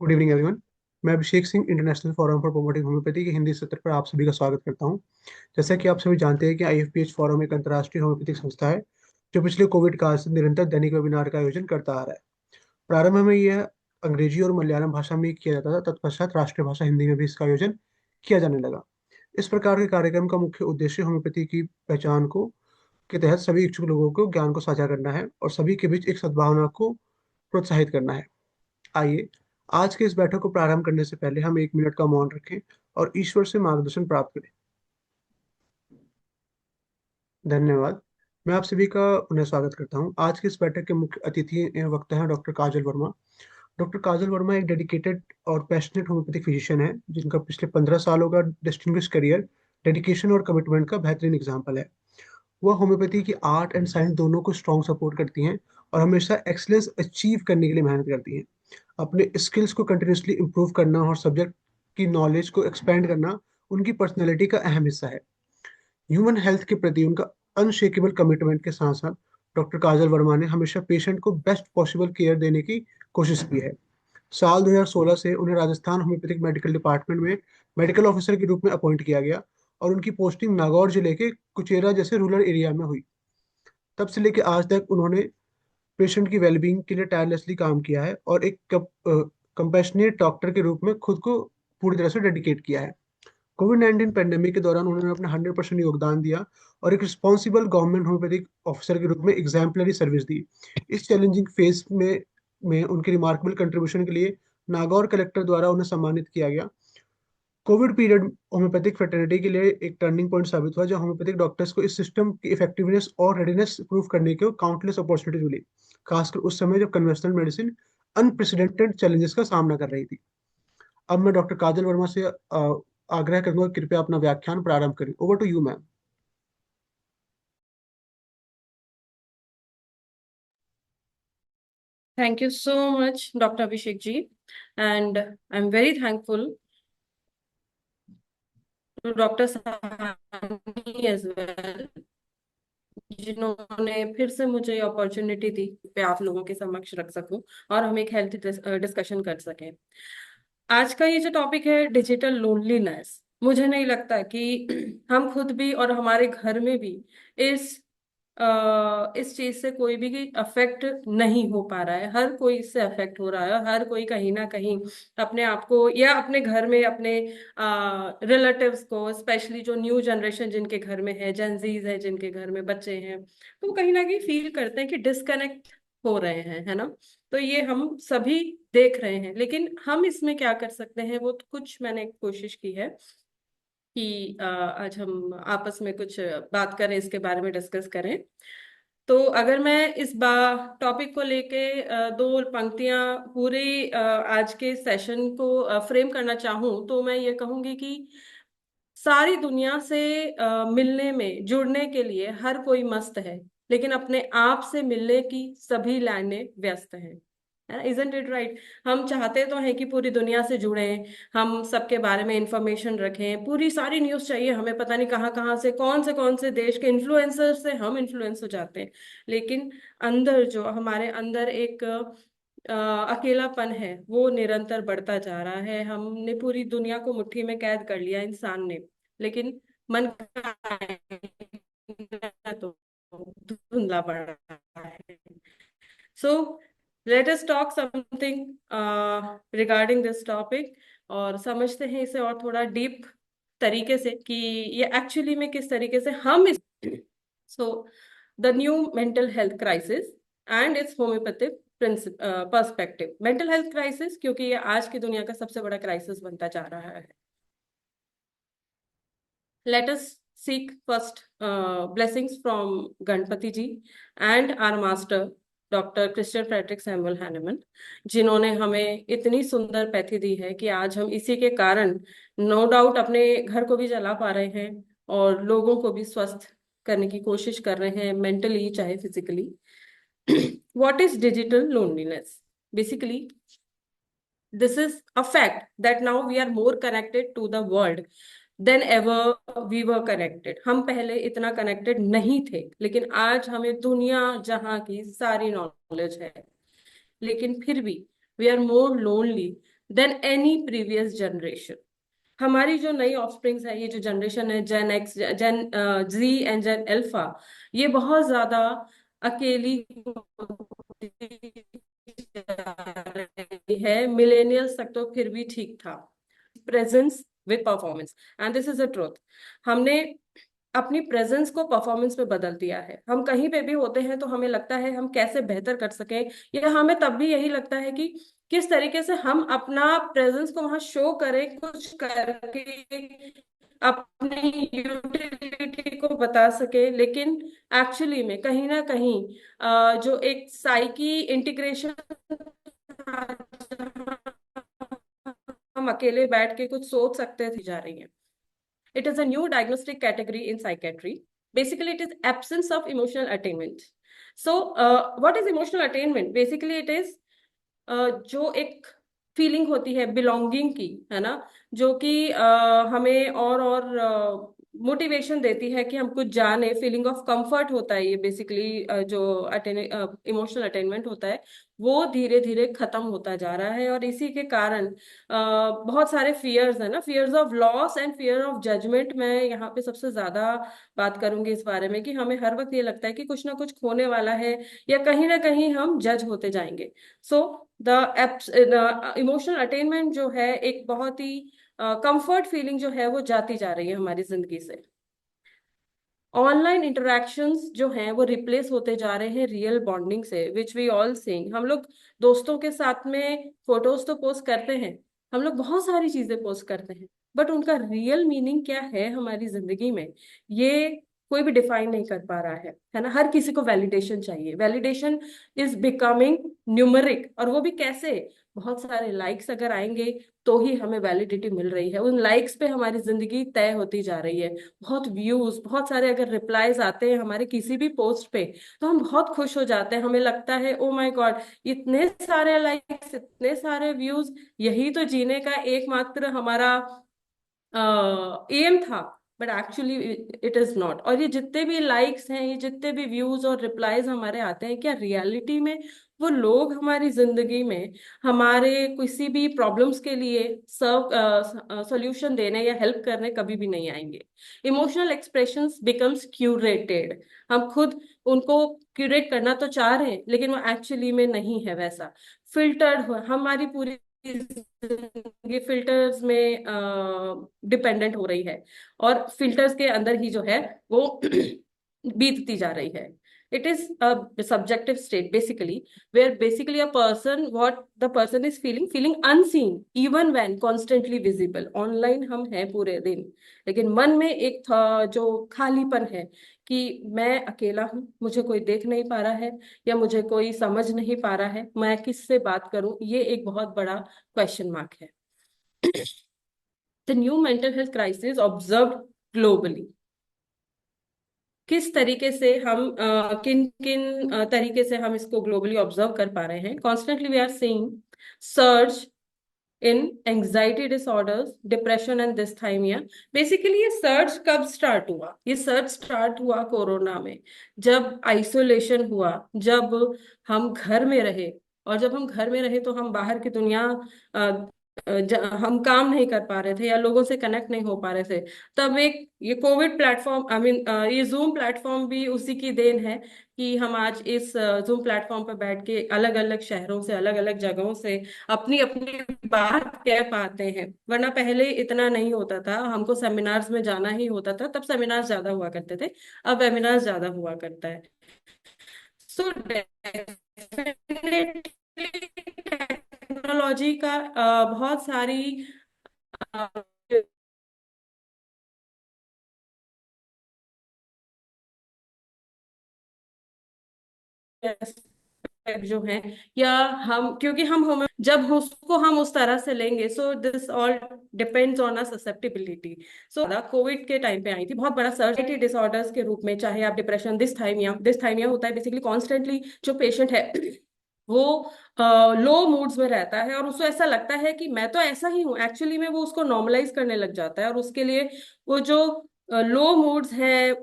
Good evening everyone. मैं Abhishek Singh international forum for promoting homeopathy के हिंदी सत्र पर आप सभी का स्वागत करता हूं। जैसा कि आप सभी जानते हैं कि आईएफपीएच फोरम एक अंतर्राष्ट्रीय होम्योपैथिक संस्था है जो पिछले कोविड काल से निरंतर दैनिक वेबिनार का आयोजन करता आ रहा है। प्रारंभ में यह अंग्रेजी और मलयालम भाषा में किया जाता था, तत्पश्चात राष्ट्रीय भाषा हिंदी में भी इसका आयोजन किया जाने लगा। इस प्रकार के कार्यक्रम का मुख्य उद्देश्य होम्योपैथी की पहचान को के तहत सभी इच्छुक लोगों को ज्ञान को साझा करना है और सभी के बीच एक सद्भावना को प्रोत्साहित करना है। आइए आज के इस बैठक को प्रारंभ करने से पहले हम 1 मिनट का मौन रखें और ईश्वर से मार्गदर्शन प्राप्त करें। धन्यवाद। मैं आप सभी का पुनः स्वागत करता हूं। आज की इस बैठक के मुख्य अतिथि एवं वक्ता हैं डॉक्टर काजल वर्मा। डॉक्टर काजल वर्मा एक डेडिकेटेड और पैशनेट होम्योपैथिक फिजिशियन है जिनका पिछले 15 सालों का डिस्टिंग्विश करियर डेडिकेशन और कमिटमेंट का बेहतरीन एग्जाम्पल है। वह होम्योपैथी की आर्ट एंड साइंस दोनों को स्ट्रॉन्ग सपोर्ट करती हैं और हमेशा एक्सलेंस अचीव करने के लिए मेहनत करती हैं। अपने स्किल्स को कंटिन्यूसली इंप्रूव करना और सब्जेक्ट की नॉलेज को एक्सपेंड करना उनकी पर्सनैलिटी का अहम हिस्सा है। ह्यूमन हेल्थ के प्रति उनका अनशेकेबल कमिटमेंट के साथ साथ डॉक्टर काजल वर्मा ने हमेशा पेशेंट को बेस्ट पॉसिबल केयर देने की कोशिश की है। साल 2016 से उन्हें राजस्थान होम्योपैथिक मेडिकल डिपार्टमेंट में मेडिकल ऑफिसर के रूप में अपॉइंट किया गया और उनकी पोस्टिंग नागौर जिले के कुचेरा जैसे रूरल एरिया में हुई। तब से लेकर आज तक उन्होंने पेशेंट की वेलबींग के लिए टायरलेसली काम किया है और एक कंपैशनेट डॉक्टर के रूप में खुद को पूरी तरह से डेडिकेट किया है। कोविड 19 पेंडेमिक के दौरान उन्होंने अपना 100% योगदान दिया और एक रिस्पॉन्सिबल गवर्नमेंट होम्योपैथिक ऑफिसर के रूप में एग्जाम्पलरी सर्विस दी। इस चैलेंजिंग फेज में उनके रिमार्केबल कंट्रीब्यूशन के लिए नागौर कलेक्टर द्वारा उन्हें सम्मानित किया गया। कोविड पीरियड होम्योपैथिक फ्रेटर्निटी के लिए एक टर्निंग पॉइंट साबित हुआ, जहां होम्योपैथिक डॉक्टर्स को इस सिस्टम की इफेक्टिवनेस और रेडीनेस प्रूव करने के काउंटलेस अपॉर्चुनिटीज मिली, खासकर उस समय जब कन्वेंशनल मेडिसिन अनप्रेसिडेंटेड चैलेंजेस का सामना कर रही थी। अब मैं डॉक्टर काजल वर्मा से आग्रह करूंगा कि कृपया अपना व्याख्यान प्रारंभ करें। Over to you ma'am. Thank you so much, Dr. Abhishek ji. And I'm very thankful to Dr. Sahani as well, जिन्होंने फिर से मुझे अपॉर्चुनिटी दी पे आप लोगों के समक्ष रख सकूं और हम एक हेल्थ डिस्कशन कर सकें। आज का ये जो टॉपिक है डिजिटल लोनलीनेस, मुझे नहीं लगता कि हम खुद भी और हमारे घर में भी इस इस चीज से कोई भी अफेक्ट नहीं हो पा रहा है। हर कोई इससे अफेक्ट हो रहा है। हर कोई कहीं ना कहीं अपने आप को या अपने घर में अपने रिलेटिव्स को, स्पेशली जो न्यू जनरेशन जिनके घर में है, जेंजीज है, जिनके घर में बच्चे हैं, तो कहीं ना कहीं फील करते हैं कि डिस्कनेक्ट हो रहे हैं, है ना। तो ये हम सभी देख रहे हैं, लेकिन हम इसमें क्या कर सकते हैं वो कुछ मैंने कोशिश की है कि आज हम आपस में कुछ बात करें, इसके बारे में डिस्कस करें। तो अगर मैं इस टॉपिक को लेके दो पंक्तियां पूरे आज के सेशन को फ्रेम करना चाहूं, तो मैं ये कहूंगी कि सारी दुनिया से मिलने में, जुड़ने के लिए हर कोई मस्त है, लेकिन अपने आप से मिलने की सभी लाइनें व्यस्त हैं। Isn't it right? हम चाहते तो हैं कि पूरी दुनिया से जुड़ें, हम सबके बारे में इंफॉर्मेशन रखें, पूरी सारी न्यूज़ चाहिए हमें, पता नहीं कहाँ कहाँ से कौन से देश के इन्फ्लुएंसर से हम इन्फ्लुएंस हो जाते हैं। लेकिन अंदर जो हमारे अंदर एक अकेलापन है, वो निरंतर बढ़ता जा रहा है। हमने पूरी दुनिया को मुट्ठी में कैद कर लिया इंसान ने, लेकिन मन का आईना तो धुंधला पड़ रहा है। So let us talk something regarding this topic, और समझते हैं इसे और थोड़ा डीप तरीके से कि ये एक्चुअली में किस तरीके से हम इस so the new mental health crisis and it's homeopathic perspective. Mental health crisis क्योंकि ये आज की दुनिया का सबसे बड़ा क्राइसिस बनता जा रहा है। Let us seek first blessings from Ganpati ji and our master doctor Christian Friedrich Samuel Hahnemann, जिन्होंने हमें इतनी सुंदर पैथी दी है कि आज हम इसी के कारण नो डाउट अपने घर को भी चला पा रहे हैं और लोगों को भी स्वस्थ करने की कोशिश कर रहे हैं, मेंटली चाहे physically. What is digital loneliness? Basically this is a fact that now we are more connected to the world than ever we were connected। हम पहले इतना कनेक्टेड नहीं थे, लेकिन आज हमें दुनिया जहां की सारी नॉलेज है, लेकिन फिर भी we are more lonely than any previous generation. हमारी जो नई ऑफस्प्रिंग्स है, ये जो जनरेशन है, Gen X, Gen Z and Gen Alpha, ये बहुत ज्यादा अकेली होती जा रही है। मिलेनियल्स तक तो फिर भी ठीक था। Presence with performance, and this is a truth. हमने अपनी प्रेजेंस को परफॉर्मेंस में बदल दिया है। हम कहीं पे भी होते हैं तो हमें लगता है हम कैसे बेहतर कर सकें, या हमें तब भी यही लगता है कि किस तरीके से हम अपना प्रेजेंस को वहां शो करें, कुछ करके अपनी यूटिलिटी को बता सके। लेकिन एक्चुअली में कहीं ना कहीं जो एक साइकी इंटीग्रेशन, हम अकेले बैठ के कुछ सोच सकते थे, जा रही है। It is a new diagnostic category in psychiatry. Basically, it is absence of emotional attainment. So, what is emotional attainment? Basically, it is जो एक फीलिंग होती है बिलोंगिंग की, है ना, जो कि हमें और मोटिवेशन देती है कि हम कुछ जाने। फीलिंग ऑफ कंफर्ट होता है ये बेसिकली। जो इमोशनल अटेनमेंट होता है वो धीरे धीरे खत्म होता जा रहा है, और इसी के कारण बहुत सारे फियर्स है ना, fears of loss and fear of judgment. मैं यहाँ पे सबसे ज्यादा बात करूंगी इस बारे में कि हमें हर वक्त ये लगता है कि कुछ ना कुछ खोने वाला है, या कहीं ना कहीं हम जज होते जाएंगे। सो द इमोशनल अटेनमेंट जो है, एक बहुत ही कंफर्ट फीलिंग जो है वो जाती जा रही है हमारी जिंदगी से। ऑनलाइन इंटरेक्शंस जो हैं वो रिप्लेस होते जा रहे हैं रियल बॉन्डिंग से, विच वी ऑल सीइंग। हम लोग दोस्तों के साथ में फोटोज तो पोस्ट करते हैं, हम लोग बहुत सारी चीजें पोस्ट करते हैं, बट उनका रियल मीनिंग क्या है हमारी जिंदगी में, ये कोई भी डिफाइन नहीं कर पा रहा है ना। हर किसी को वैलिडेशन चाहिए। वैलिडेशन इज बिकमिंग न्यूमरिक, और वो भी कैसे? बहुत सारे लाइक्स अगर आएंगे तो ही हमें वैलिडिटी मिल रही है। उन लाइक्स पे हमारी जिंदगी तय होती जा रही है। बहुत व्यूज, बहुत सारे अगर रिप्लाईज आते हैं हमारे किसी भी पोस्ट पे, तो हम बहुत खुश हो जाते हैं। हमें लगता है ओ माय गॉड, इतने सारे लाइक्स, इतने सारे व्यूज, यही तो जीने का एकमात्र हमारा एम था। But actually it is not. और ये जितने भी लाइक्स हैं, ये जितने भी व्यूज और रिप्लाईज हमारे आते हैं, क्या रियलिटी में वो लोग हमारी जिंदगी में हमारे किसी भी प्रॉब्लम्स के लिए सर्व सॉल्यूशन देने या हेल्प करने कभी भी नहीं आएंगे। Emotional expressions becomes curated. हम खुद उनको क्यूरेट करना तो चाह रहे हैं, लेकिन वो एक्चुअली में नहीं है वैसा। फिल्टर्ड हमारी पूरी जिंदगी फिल्टर्स में डिपेंडेंट हो रही है, और फिल्टर्स के अंदर ही जो है वो बीतती जा रही है। It is a subjective state basically, where basically a person, what the person is feeling unseen even when constantly visible. Online हम हैं पूरे दिन, लेकिन मन में एक जो खालीपन है कि मैं अकेला हूँ, मुझे कोई देख नहीं पा रहा है, या मुझे कोई समझ नहीं पा रहा है, मैं किससे बात करूं, ये एक बहुत बड़ा क्वेश्चन मार्क है। The new mental health crisis observe globally. किस तरीके से हम किन किन तरीके से हम इसको ग्लोबली ऑब्जर्व कर पा रहे हैं? Constantly we are seeing search in anxiety disorders, depression and dysthymia. Basically ये सर्च कब स्टार्ट हुआ? ये सर्च स्टार्ट हुआ कोरोना में, जब आइसोलेशन हुआ, जब हम घर में रहे। और जब हम घर में रहे तो हम बाहर की दुनिया, हम काम नहीं कर पा रहे थे या लोगों से कनेक्ट नहीं हो पा रहे थे। तब एक ये कोविड प्लेटफॉर्म, आई मीन ये जूम प्लेटफॉर्म भी उसी की देन है कि हम आज इस जूम प्लेटफॉर्म पर बैठ के अलग अलग शहरों से, अलग अलग जगहों से अपनी अपनी बात कह पाते हैं। वरना पहले इतना नहीं होता था, हमको सेमिनार्स में जाना ही होता था, तब सेमिनार्स ज्यादा हुआ करते थे, अब वेबिनार्स ज्यादा हुआ करता है। सो डेफिनेटली टेक्नोलॉजी का बहुत सारी जो है, या हम, क्योंकि हम जब उसको हम उस तरह से लेंगे, so this all depends on a susceptibility. So Covid के टाइम पे आई थी बहुत बड़ा सर्जिटी डिसऑर्डर्स के रूप में, चाहे आप डिप्रेशन, डिस्थाइमिया। डिस्थाइमिया होता है बेसिकली कॉन्स्टेंटली जो पेशेंट है वो लो मूड्स में रहता है, और उसको ऐसा लगता है कि मैं तो ऐसा ही हूँ। एक्चुअली में वो उसको नॉर्मलाइज करने लग जाता है, और उसके लिए वो जो लो मूड्स है,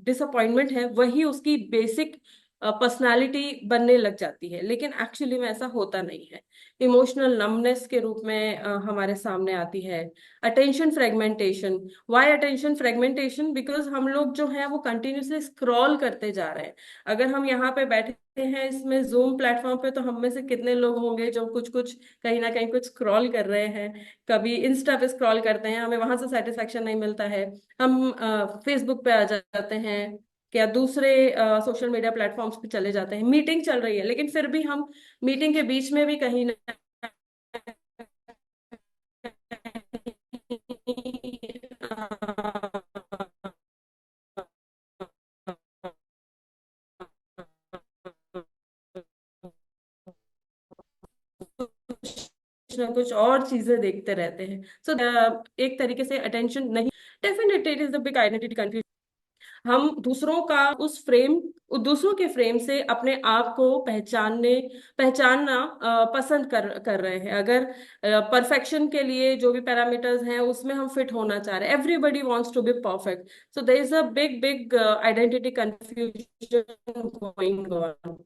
डिसअपॉइंटमेंट है, वही उसकी बेसिक पर्सनालिटी बनने लग जाती है, लेकिन एक्चुअली में ऐसा होता नहीं है। इमोशनल नमनेस के रूप में हमारे सामने आती है। Attention fragmentation. Why attention fragmentation? Because हम लोग जो है वो कंटिन्यूसली स्क्रॉल करते जा रहे हैं। अगर हम यहाँ पे बैठे हैं इसमें जूम प्लेटफॉर्म पे, तो हम में से कितने लोग होंगे जो कुछ कुछ कहीं ना कहीं कुछ स्क्रॉल कर रहे हैं। कभी इंस्टा पे स्क्रॉल करते हैं, हमें वहां से सेटिस्फेक्शन नहीं मिलता है, हम फेसबुक पे आ जाते हैं, क्या दूसरे सोशल मीडिया प्लेटफॉर्म्स पे चले जाते हैं। मीटिंग चल रही है लेकिन फिर भी हम मीटिंग के बीच में भी कहीं ना कुछ ना कुछ और चीजें देखते रहते हैं। सो एक तरीके से अटेंशन नहीं। Definitely it is the big identity confusion. हम दूसरों का उस फ्रेम, दूसरों के फ्रेम से अपने आप को पहचानना पसंद कर रहे हैं। अगर परफेक्शन के लिए जो भी पैरामीटर्स हैं उसमें हम फिट होना चाह रहे हैं, everybody wants to be perfect. So there is a big big identity confusion going on.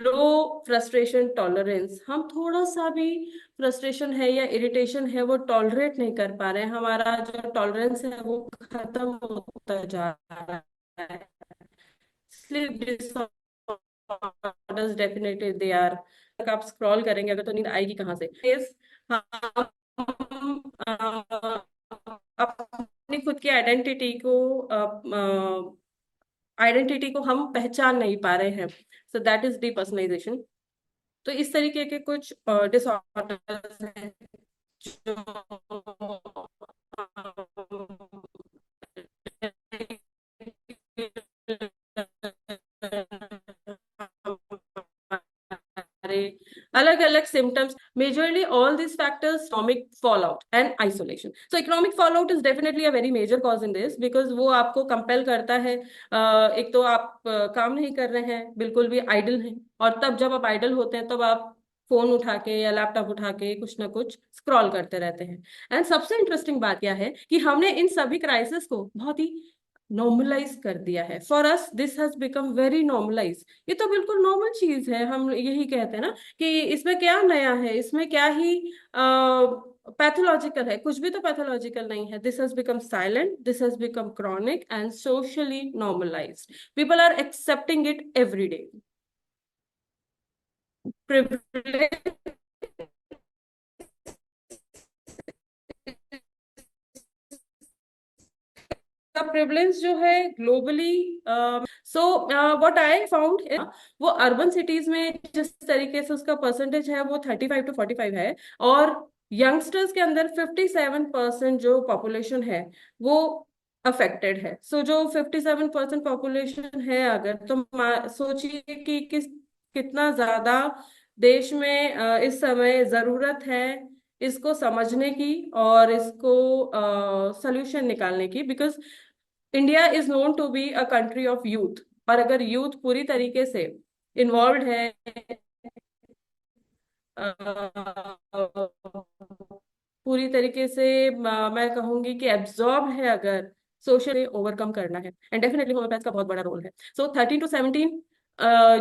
Low frustration tolerance. हम थोड़ा सा भी फ्रस्ट्रेशन है या इरिटेशन है वो टॉलरेट नहीं कर पा रहे हैं, हमारा जो टॉलरेंस है वो खत्म होता जा रहा है। Sleep disorders definitely they are. आप स्क्रॉल करेंगे अगर तो नींद आएगी कहाँ से? Yes, हम अपनी खुद की आइडेंटिटी को हम पहचान नहीं पा रहे हैं। So that is depersonalisation. तो इस तरीके के कुछ डिसऑर्डर्स हैं जो अलग अलग symptoms. Majorly all this factors economic fall out and isolation. So economic fall out is definitely a very major cause in this, because वो आपको कंपेल करता है। एक तो आप काम नहीं कर रहे हैं, बिल्कुल भी आइडल हैं, और तब जब आप आइडल होते हैं तब आप फोन उठा के या लैपटॉप उठा के कुछ ना कुछ स्क्रॉल करते रहते हैं। एंड सबसे इंटरेस्टिंग बात क्या है कि हमने इन सभी क्राइसिस को बहुत ही नॉर्मलाइज कर दिया है। For us this has become very normalize. ये तो बिल्कुल नॉर्मल चीज है, हम यही कहते हैं ना कि इसमें क्या नया है, इसमें क्या ही पैथोलॉजिकल है? कुछ भी तो पैथोलॉजिकल नहीं है। This has become silent, this has become chronic and socially normalized. People are accepting it every day. Privilege का प्रेवलेंस जो है globally, so what I found, वो अर्बन सिटीज में जिस तरीके से उसका परसेंटेज है वो 35 to 45 है, और यंगस्टर्स के अंदर 57% जो पॉपुलेशन है वो अफेक्टेड है। सो जो 57% पॉपुलेशन है, अगर तो सोचिए कि कितना ज्यादा देश में इस समय जरूरत है इसको समझने की और इसको सोल्यूशन निकालने की। Because India is known to be a country of youth, और अगर यूथ पूरी तरीके से इन्वॉल्व है, पूरी तरीके से मैं कहूंगी कि एब्जॉर्ब है, अगर सोशली ओवरकम करना है, एंड डेफिनेटली होम्योपैथ का बहुत बड़ा रोल है। सो 13 to 17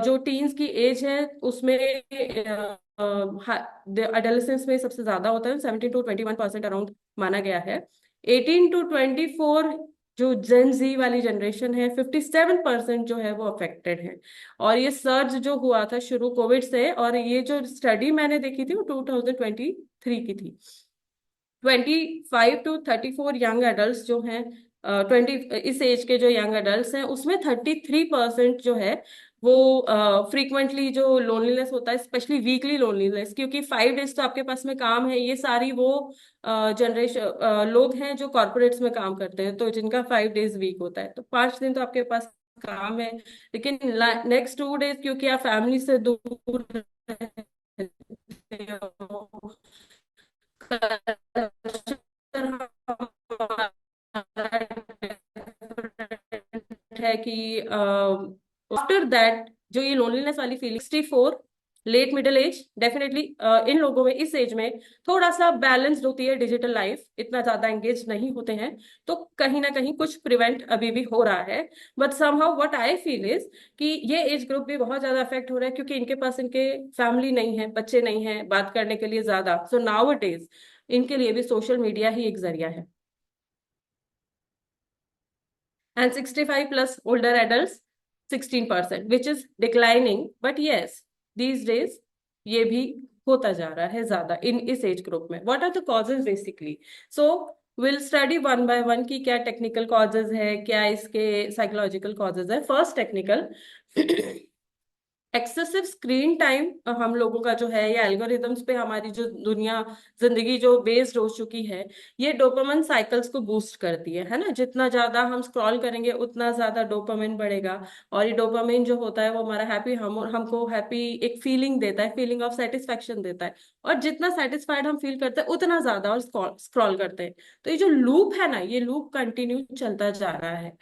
जो टीन्स की एज है उसमें एडोलेसेंस में सबसे ज्यादा होता है, 17 to 21% अराउंड माना गया है। 18 to 24 जो जेन जी वाली जनरेशन है, 57% जो है वो अफेक्टेड है। और ये सर्ज जो हुआ था शुरू कोविड से, और ये जो स्टडी मैंने देखी थी वो 2023 की थी। 25 to 34 यंग एडल्ट जो हैं, 20 इस एज के जो यंग एडल्ट हैं उसमें 33% जो है वो फ्रीक्वेंटली जो लोनलीनेस होता है, स्पेशली वीकली लोनलीनेस, क्योंकि 5 डेज तो आपके पास में काम है। ये सारी वो जनरेशन लोग हैं जो कॉर्पोरेट्स में काम करते हैं, तो जिनका 5 डेज वीक होता है, तो 5 दिन तो आपके पास काम है। लेकिन नेक्स्ट 2 डेज क्योंकि आप फैमिली से दूर रहते हो, है कि आफ्टर दैट जो ये लोनलीनेस वाली feeling 64 late middle age definitely इन लोगों में इस एज में थोड़ा सा बैलेंस्ड होती है डिजिटल लाइफ, इतना ज्यादा एंगेज नहीं होते हैं, तो कहीं ना कहीं कुछ प्रिवेंट अभी भी हो रहा है। But somehow what I feel is कि ये एज ग्रुप भी बहुत ज्यादा अफेक्ट हो रहा है, क्योंकि इनके पास इनके फैमिली नहीं है, बच्चे नहीं है बात करने के लिए ज्यादा, सो नाउ इट इज इनके लिए भी सोशल मीडिया ही एक जरिया है। And 65 plus older adults 16%, which is declining, but yes, these days ये भी होता जा रहा है ज्यादा इन इस एज ग्रुप में। What are the causes basically? So will study one by one कि क्या टेक्निकल कॉजेज है, क्या इसके साइकोलॉजिकल कॉजेज है। First technical, excessive screen time हम लोगों का जो है, ये एल्गोरिदम्स पे हमारी जो दुनिया जिंदगी जो बेस्ड हो चुकी है, ये डोपामिन साइकिल्स को बूस्ट करती है ना। जितना ज्यादा हम स्क्रॉल करेंगे उतना ज्यादा डोपामिन बढ़ेगा, और ये डोपामिन जो होता है वो हमारा हैप्पी, हमको हैप्पी एक फीलिंग देता है, फीलिंग ऑफ सेटिस्फेक्शन देता है, और जितना सेटिस्फाइड हम फील करते हैं उतना ज्यादा और स्क्रॉल करते हैं। तो ये जो लूप है ना, ये लूप कंटिन्यू चलता जा रहा है।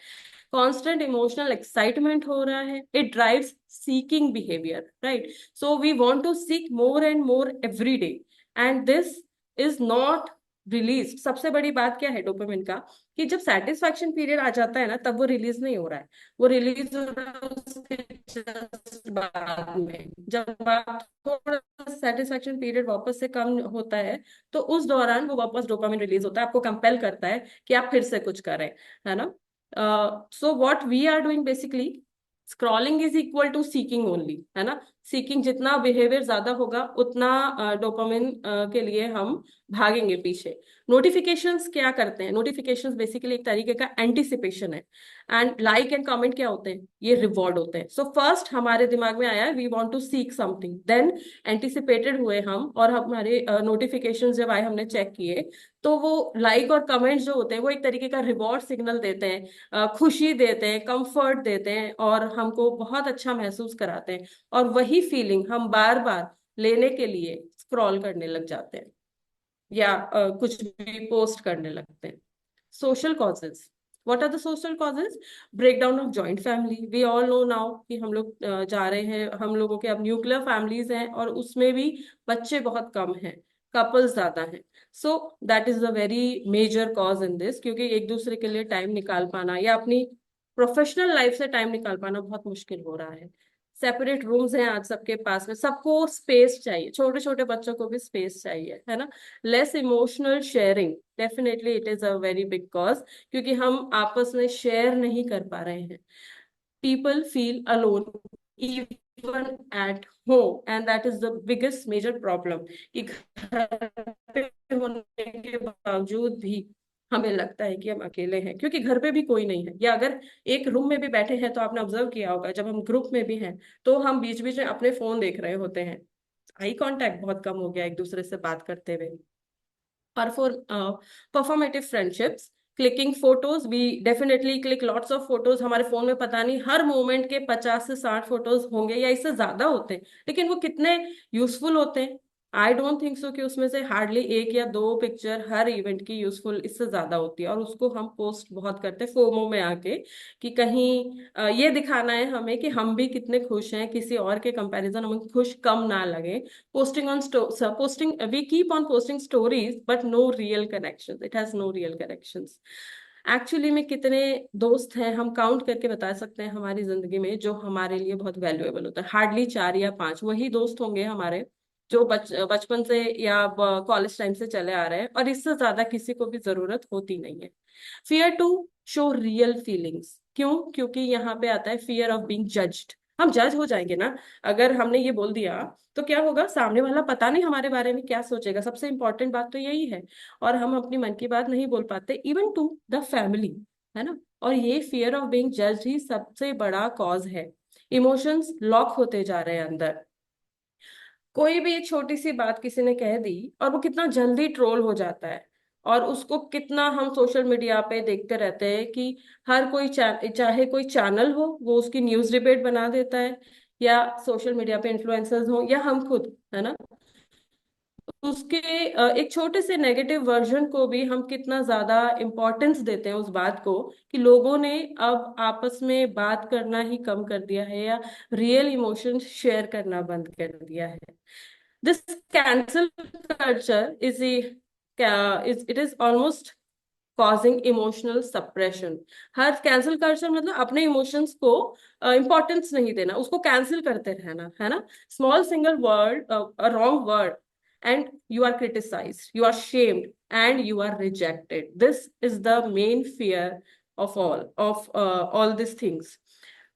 constant emotional excitement हो रहा है, it drives seeking behavior, right? So we want to seek more and more every day, and this is not released। सबसे बड़ी बात क्या है डोपामिन का, कि जब सेटिस्फैक्शन पीरियड आ जाता है ना, तब वो रिलीज नहीं हो रहा है, वो रिलीज हो रहा है उसके just बाद में, जब आप थोड़ा सेटिस्फैक्शन पीरियड वापस से कम होता है, तो उस दौरान वो वापस डोपामिन रिलीज होता है, आपको कंपेल करता है कि आप फिर से कुछ करें, है ना। So what we are doing basically, scrolling is equal to seeking only, है ना। सीकिंग जितना बिहेवियर ज्यादा होगा उतना डोपामिन के लिए हम भागेंगे पीछे। नोटिफिकेशंस क्या करते हैं? नोटिफिकेशंस बेसिकली एक तरीके का एंटिसिपेशन है, एंड लाइक एंड कमेंट क्या होते हैं? ये रिवॉर्ड होते हैं। सो फर्स्ट हमारे दिमाग में आया we want to seek something, then anticipated हुए हम, और हमारे नोटिफिकेशंस जब आए हमने चेक किए, तो वो लाइक और कमेंट्स जो होते हैं वो एक तरीके का रिवॉर्ड सिग्नल देते हैं, खुशी देते हैं, कंफर्ट देते हैं, और हमको बहुत अच्छा महसूस कराते हैं, और वही फीलिंग हम बार बार लेने के लिए स्क्रॉल करने लग जाते हैं, या कुछ भी पोस्ट करने लगते हैं। Social causes, what are the social causes? Breakdown of joint family, we all know now कि हम लोग जा रहे हैं, हम लोगों के अब न्यूक्लियर फैमिलीज हैं, और उसमें भी बच्चे बहुत कम हैं, कपल्स ज्यादा हैं। So that is a very major cause in this, क्योंकि एक दूसरे के लिए टाइम निकाल पाना या अपनी प्रोफेशनल लाइफ से टाइम निकाल पाना बहुत मुश्किल हो रहा है। सेपरेट रूम्स हैं आज सबके पास में, सबको स्पेस चाहिए, छोटे छोटे बच्चों को भी स्पेस चाहिए, है ना। Less emotional sharing, definitely it is a very big cause, क्योंकि हम आपस में शेयर नहीं कर पा रहे हैं। people feel alone even at home, and that is the biggest major problem, कि घर पे होने के बावजूद भी हमें लगता है कि हम अकेले हैं, क्योंकि घर पे भी कोई नहीं है, या अगर एक रूम में भी बैठे हैं तो आपने ऑब्जर्व किया होगा जब हम ग्रुप में भी हैं तो हम बीच बीच में अपने फोन देख रहे होते हैं, आई कांटेक्ट बहुत कम हो गया एक दूसरे से बात करते हुए। पर for performative friendships, clicking photos, we definitely click lots of photos, हमारे फोन में पता नहीं हर मोमेंट के 50 से 60 फोटोज होंगे या इससे ज्यादा होते हैं, लेकिन वो कितने यूजफुल होते हैं? आई डोंट थिंक सो कि उसमें से हार्डली एक या दो पिक्चर हर इवेंट की यूजफुल इससे ज्यादा होती है, और उसको हम पोस्ट बहुत करते हैं फोमो में आके, कि कहीं ये दिखाना है हमें कि हम भी कितने खुश हैं, किसी और के कंपैरिजन हमें खुश कम ना लगे। posting on posting, we keep on posting stories but no real connections, it has no real connections। Actually में कितने दोस्त हैं हम काउंट करके बता सकते हैं हमारी जिंदगी में जो हमारे लिए बहुत वैल्यूएबल होता है? हार्डली 4 या 5 वही दोस्त होंगे हमारे जो बचपन से या कॉलेज टाइम से चले आ रहे हैं, और इससे ज्यादा किसी को भी जरूरत होती नहीं है। Fear to show real feelings, क्यों? क्योंकि यहाँ पे आता है फियर ऑफ बीइंग जज्ड, हम जज हो जाएंगे ना अगर हमने ये बोल दिया, तो क्या होगा, सामने वाला पता नहीं हमारे बारे में क्या सोचेगा, सबसे इंपॉर्टेंट बात तो यही है, और हम अपनी मन की बात नहीं बोल पाते इवन टू द फैमिली, है ना। और ये फियर ऑफ बीइंग जज्ड ही सबसे बड़ा कॉज है। इमोशंस लॉक होते जा रहे हैं अंदर, कोई भी एक छोटी सी बात किसी ने कह दी और वो कितना जल्दी ट्रोल हो जाता है, और उसको कितना हम सोशल मीडिया पे देखते रहते हैं कि हर कोई चाहे कोई चैनल हो वो उसकी न्यूज डिबेट बना देता है, या सोशल मीडिया पे इन्फ्लुएंसर्स हो या हम खुद, है ना, उसके एक छोटे से नेगेटिव वर्जन को भी हम कितना ज्यादा इम्पोर्टेंस देते हैं उस बात को, कि लोगों ने अब आपस में बात करना ही कम कर दिया है या रियल इमोशंस शेयर करना बंद कर दिया है। This cancel culture is it is almost causing emotional suppression. Her cancel culture मतलब अपने इमोशंस को इंपॉर्टेंस नहीं देना, उसको कैंसिल करते रहना, है ना। Small single word, wrong word, and you are criticised, you are shamed, and you are rejected. This is the main fear of all these things.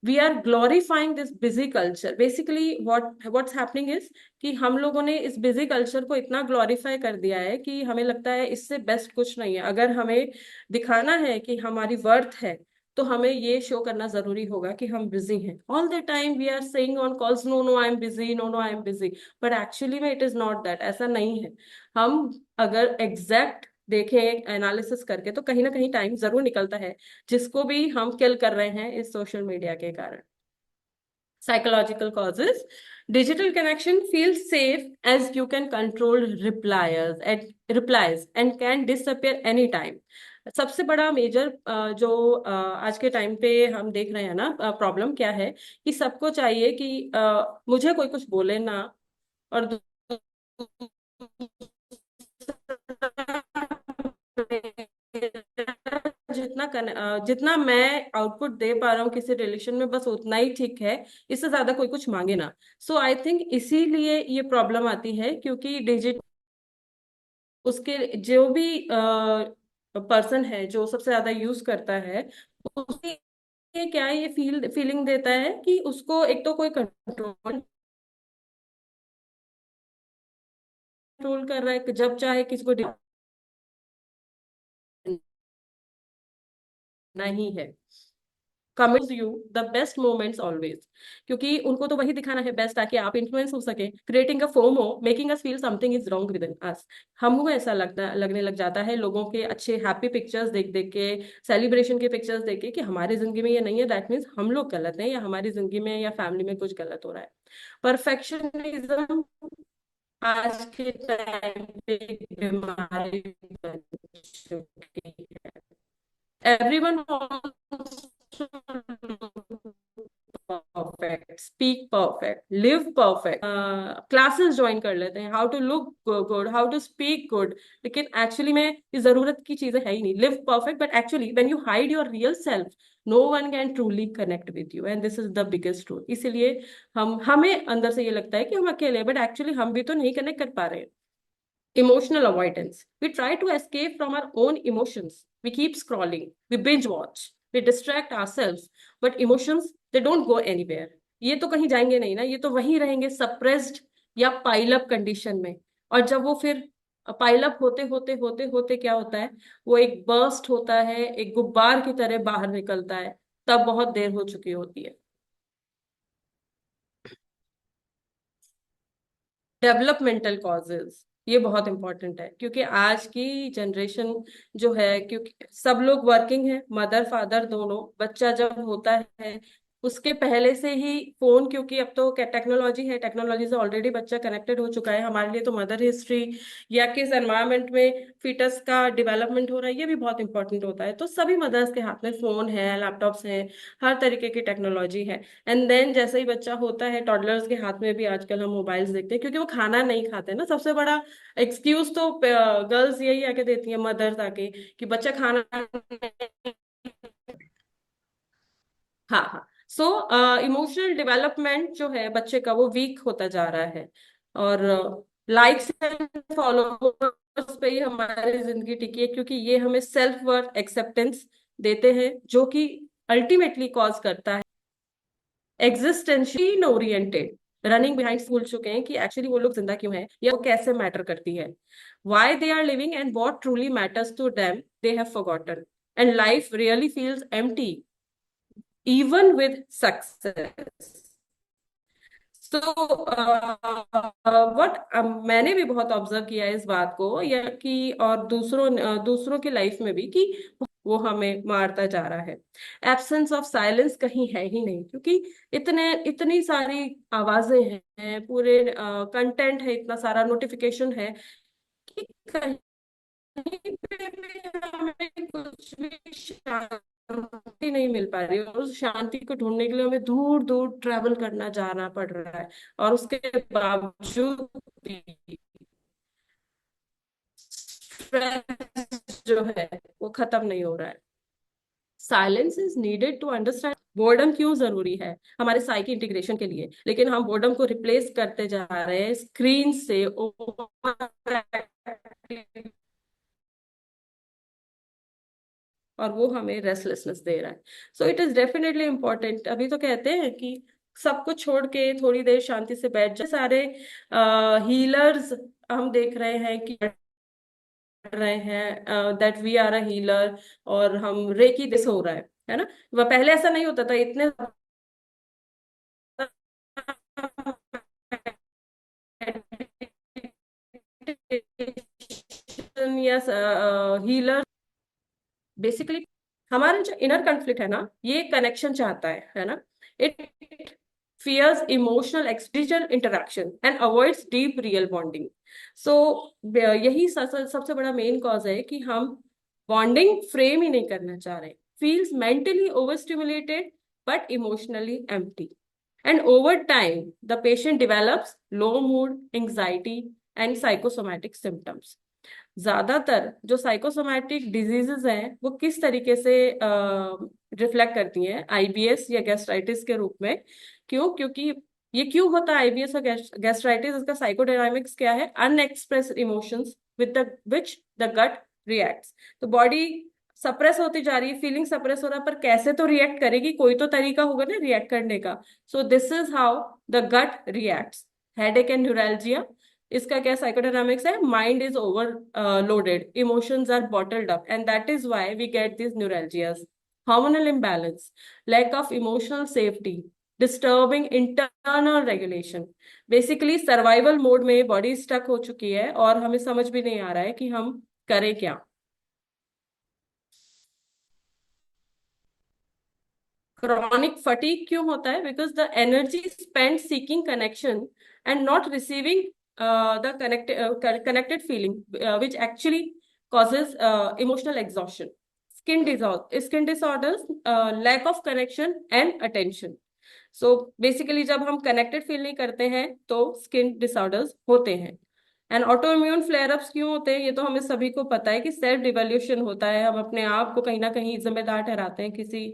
We are glorifying this busy culture. Basically what's happening is कि हम लोगों ने इस busy culture को इतना glorify कर दिया है कि हमें लगता है इससे बेस्ट कुछ नहीं है। अगर हमें दिखाना है कि हमारी वर्थ है, तो हमें ये शो करना जरूरी होगा कि हम बिजी हैं। All the time we are saying on calls, no no I am busy, no no I am busy, but actually में इट इज नॉट दैट, ऐसा नहीं है। हम अगर एग्जैक्ट देखें एनालिसिस करके, तो कहीं ना कहीं टाइम जरूर निकलता है, जिसको भी हम किल कर रहे हैं इस सोशल मीडिया के कारण। Psychological causes. Digital connection feels safe as you can control replies and can disappear anytime. सबसे बड़ा मेजर जो आज के टाइम पे हम देख रहे हैं ना, प्रॉब्लम क्या है कि सबको चाहिए कि मुझे कोई कुछ बोले ना, और जितना मैं आउटपुट दे पा रहा हूँ किसी रिलेशन में, बस उतना ही ठीक है, इससे ज्यादा कोई कुछ मांगे ना। सो आई थिंक इसीलिए ये प्रॉब्लम आती है, क्योंकि डिजिट उसके जो भी पर्सन है जो सबसे ज्यादा यूज करता है, उसे क्या ये फीलिंग देता है कि उसको एक तो कोई कंट्रोल कंट्रोल कर रहा है, जब चाहे किसी को नहीं है। Commits you the best moments always, क्योंकि उनको तो वही दिखाना है बेस्ट, ताकि आप इन्फ्लुएंस हो सके, creating a FOMO, making us feel something is wrong with in us. हमको ऐसा लगने लग जाता है लोगों के अच्छे हैप्पी पिक्चर्स देख देख के, सेलिब्रेशन के पिक्चर्स देख के, कि हमारी जिंदगी में ये नहीं है, दैट मीन्स हम लोग गलत हैं, या हमारी जिंदगी में या फैमिली में कुछ गलत हो रहा है। परफेक्शनिज्म आज के टाइम पे एक बीमारी बन चुकी है। Everyone wants to look perfect, speak perfect, live perfect, classes join कर लेते हैं, how to look good, how to speak good, लेकिन एक्चुअली में ये जरूरत की चीजें है ही नहीं। Live perfect, but actually when you hide your real self, no one can truly connect with you, and this is the biggest truth. इसीलिए हमें अंदर से ये लगता है कि हम अकेले हैं, बट एक्चुअली हम भी तो नहीं कनेक्ट कर पा रहे हैं। Emotional avoidance. We try to escape from our own emotions. We keep scrolling. We binge watch. We distract ourselves. But emotions, they don't go anywhere. ये तो कहीं जाएंगे नहीं ना, ये तो वहीं रहेंगे सप्रेस्ड या पाइल अप कंडीशन में। और जब वो फिर पाइल अप होते होते होते होते क्या होता है, वो एक बर्स्ट होता है, एक गुब्बार की तरह बाहर निकलता है, तब बहुत देर हो चुकी होती है। डेवलपमेंटल कॉजेज, ये बहुत इंपॉर्टेंट है, क्योंकि आज की जनरेशन जो है, क्योंकि सब लोग वर्किंग है, मदर फादर दोनों, बच्चा जब होता है उसके पहले से ही फोन, क्योंकि अब तो टेक्नोलॉजी है, टेक्नोलॉजी से ऑलरेडी बच्चा कनेक्टेड हो चुका है। हमारे लिए तो मदर हिस्ट्री या किस एनवायरनमेंट में फीटस का डेवलपमेंट हो रहा है, ये भी बहुत इंपॉर्टेंट होता है। तो सभी मदर्स के हाथ में फोन है, लैपटॉप्स हैं, हर तरीके की टेक्नोलॉजी है। एंड देन जैसे ही बच्चा होता है, टॉडलर्स के हाथ में भी आजकल हम मोबाइल्स देखते हैं, क्योंकि वो खाना नहीं खाते ना। सबसे बड़ा एक्सक्यूज तो गर्ल्स यही आके देती है, मदर्स आके, कि बच्चा खाना हाँ हाँ। सो इमोशनल डेवलपमेंट जो है बच्चे का, वो वीक होता जा रहा है। और लाइक्स एंड फॉलोअर्स पे ही हमारी जिंदगी टिकी है, क्योंकि ये हमें सेल्फ वर्थ एक्सेप्टेंस देते हैं, जो कि अल्टीमेटली कॉज करता है एग्जिस्टेंशियल ओरिएंटेड रनिंग बिहाइंड। भूल चुके हैं कि एक्चुअली वो लोग जिंदा क्यों हैं, या वो कैसे मैटर करती है, why they are living and what truly matters to them, they have forgotten, and life really feels empty even with success. So what मैंने भी बहुत ऑब्जर्व किया है इस बात को, या कि और दूसरों की लाइफ में भी, कि वो हमें मारता जा रहा है। एब्सेंस ऑफ साइलेंस कहीं है ही नहीं, क्योंकि इतनी सारी आवाजें हैं, पूरे कंटेंट है, इतना सारा नोटिफिकेशन है कि कहीं पे भी हमें कुछ भी शांति नहीं मिल पा रही, और उस शांति को ढूंढने के लिए हमें दूर दूर ट्रैवल करना जाना पड़ रहा है। और उसके बावजूद भी स्ट्रेस जो है वो खत्म नहीं हो रहा है। Silence is needed to understand boredom क्यों जरूरी है हमारे साइकी इंटीग्रेशन के लिए, लेकिन हम बोर्डम को रिप्लेस करते जा रहे हैं स्क्रीन से, और वो हमें रेस्टलेसनेस दे रहा है। So it is definitely important. अभी तो कहते हैं कि सब कुछ छोड़ के थोड़ी देर शांति से बैठ जाए। सारे हीलर्स हम देख रहे हैं कि रहे हैं that we are a healer, और हम रेकी दिस हो रहा है ना। वह पहले ऐसा नहीं होता था, इतने या हीलर बेसिकली, हमारा जो इनर कॉन्फ्लिक्ट है ना, ये कनेक्शन चाहता है ना। It fears emotional extrajudicial interaction and avoids deep real bonding. So यही सबसे बड़ा मेन कॉज है कि हम बॉन्डिंग फ्रेम ही नहीं करना चाह रहे। feels mentally overstimulated but emotionally empty, and over time the patient develops low mood, anxiety and psychosomatic symptoms. ज्यादातर जो साइकोसोमैटिक डिजीजेस हैं वो किस तरीके से रिफ्लेक्ट करती हैं आईबीएस या गैस्ट्राइटिस के रूप में। क्यों? क्योंकि ये क्यों होता है आईबीएस और गैस्ट्राइटिस? इसका साइकोडायनामिक्स क्या है? Unexpressed emotions with the which the gut reacts. तो बॉडी सप्रेस होती जा रही है, फीलिंग सप्रेस हो रहा है, पर कैसे तो रिएक्ट करेगी, कोई तो तरीका होगा ना रिएक्ट करने का। So this is how the gut reacts. Headache and neuralgia, इसका क्या साइकोडायनामिक्स है? Mind is overloaded, emotions are bottled up, and that is why we get this neuralgias. Hormonal imbalance, lack of emotional safety, disturbing internal regulation. Basically survival mode में body stuck हो चुकी है और हमें समझ भी नहीं आ रहा है कि हम करें क्या। क्रॉनिक फटीग क्यों होता है? Because the energy spend seeking connection and not receiving the connected feeling, which actually causes emotional exhaustion. Skin disorders, lack of connection and attention. So basically जब हम कनेक्टेड फील नहीं करते हैं तो स्किन डिसऑर्डर्स होते हैं। And auto immune flare ups क्यों होते हैं? ये तो हमें सभी को पता है कि सेल्फ डिवैल्यूएशन होता है, हम अपने आप को कहीं ना कहीं जिम्मेदार ठहराते हैं किसी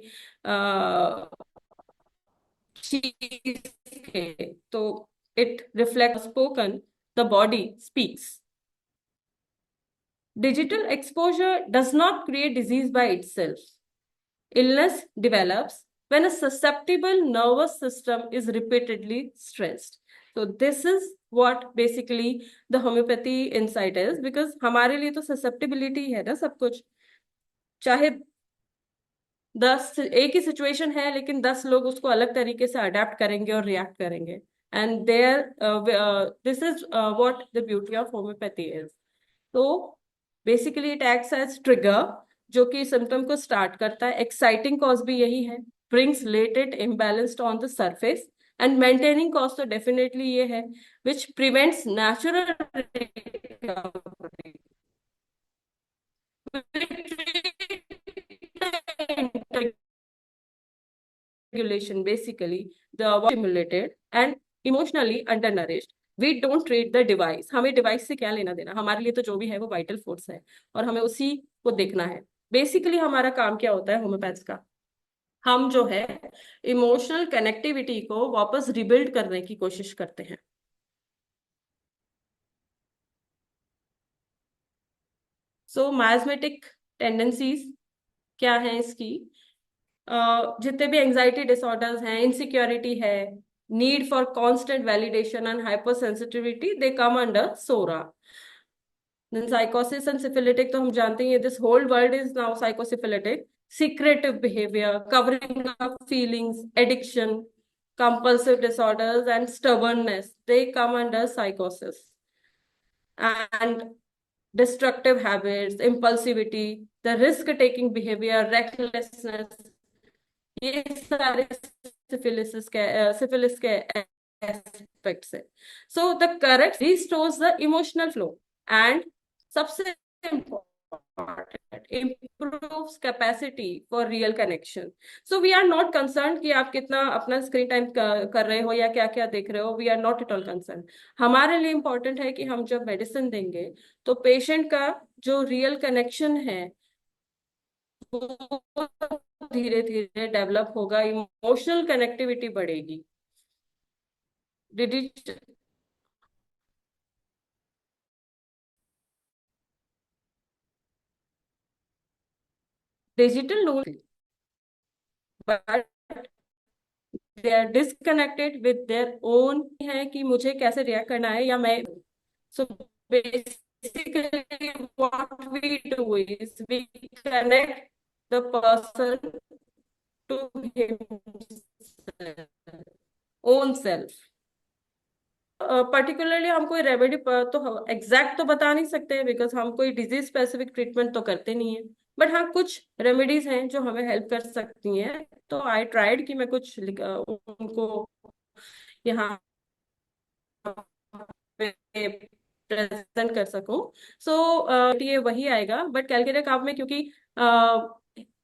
चीज के। तो it reflect spoken, the body speaks. Digital exposure does not create disease bye itself. Illness develops when a susceptible nervous system is repeatedly stressed. So this is what basically the homeopathy insight is, because हमारे लिए तो susceptibility है ना सब कुछ। चाहे एक ही situation है, लेकिन 10 लोग उसको अलग तरीके से अडेप्ट करेंगे और रिएक्ट करेंगे। And there this is what the beauty of homeopathy is. तो basically it acts as trigger, जो कि सिम्टम को स्टार्ट करता है। एक्साइटिंग कॉज भी यही है, brings latent imbalanced on the surface, and maintaining cause तो डेफिनेटली ये है, which prevents natural regulation. Basically the stimulated and emotionally undernourished. We don't treat the device. हमें डिवाइस से क्या लेना देना, हमारे लिए तो जो भी है वो वाइटल फोर्स है और हमें उसी को देखना है। बेसिकली हमारा काम क्या होता है होम्योपैथ्स का? हम जो है इमोशनल कनेक्टिविटी को वापस रिबिल्ड करने की कोशिश करते हैं। सो माइasthmatic टेंडेंसीज क्या है इसकी? जितने भी एंजाइटी डिसऑर्डर्स हैं, इनसिक्योरिटी है, need for constant validation and hypersensitivity, they come under psora. Then sycosis and syphilitic तो हम जानते हैं, this whole world is now sycosyphilitic. secretive behavior, covering up feelings, addiction, compulsive disorders and stubbornness, they come under psychosis. And destructive habits, impulsivity, the risk-taking behavior, recklessness, ये सारे syphilis के aspects है. So the correct restores the emotional flow and सबसे important improves capacity for real connection. So we are not concerned कि आप कितना अपना screen time कर रहे हो या क्या क्या देख रहे हो. We are not at all concern. हमारे लिए इम्पोर्टेंट है कि हम जब मेडिसिन देंगे तो पेशेंट का जो रियल कनेक्शन है वो धीरे धीरे डेवलप होगा, इमोशनल कनेक्टिविटी बढ़ेगी. Digital lone but they are disconnected with their own, है कि मुझे कैसे रिएक्ट करना है या मैं. So basically what we do is we connect the person to himself, own self. Particularly हम कोई रेमेडी तो एग्जैक्ट तो बता नहीं सकते बिकॉज हम कोई डिजीज स्पेसिफिक ट्रीटमेंट तो करते नहीं है. बट हाँ, कुछ रेमेडीज हैं जो हमें हेल्प कर सकती हैं. तो आई ट्राइड कि मैं कुछ उनको यहाँ प्रेजेंट कर सकूं. सो ये वही आएगा. बट कैलकेरिया काव में क्योंकि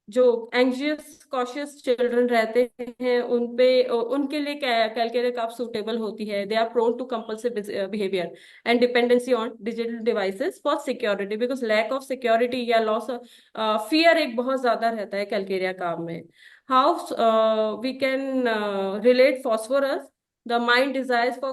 जो एंग्जियस कॉशियस चिल्ड्रन रहते हैं उनके लिए कैलकेरिया काव सूटेबल होती है. They are prone to compulsive behaviour and dependency on digital devices for security because lack of security या लॉस फियर एक बहुत ज्यादा रहता है कैलकेरिया काव में. How we can relate phosphorus, the mind desires for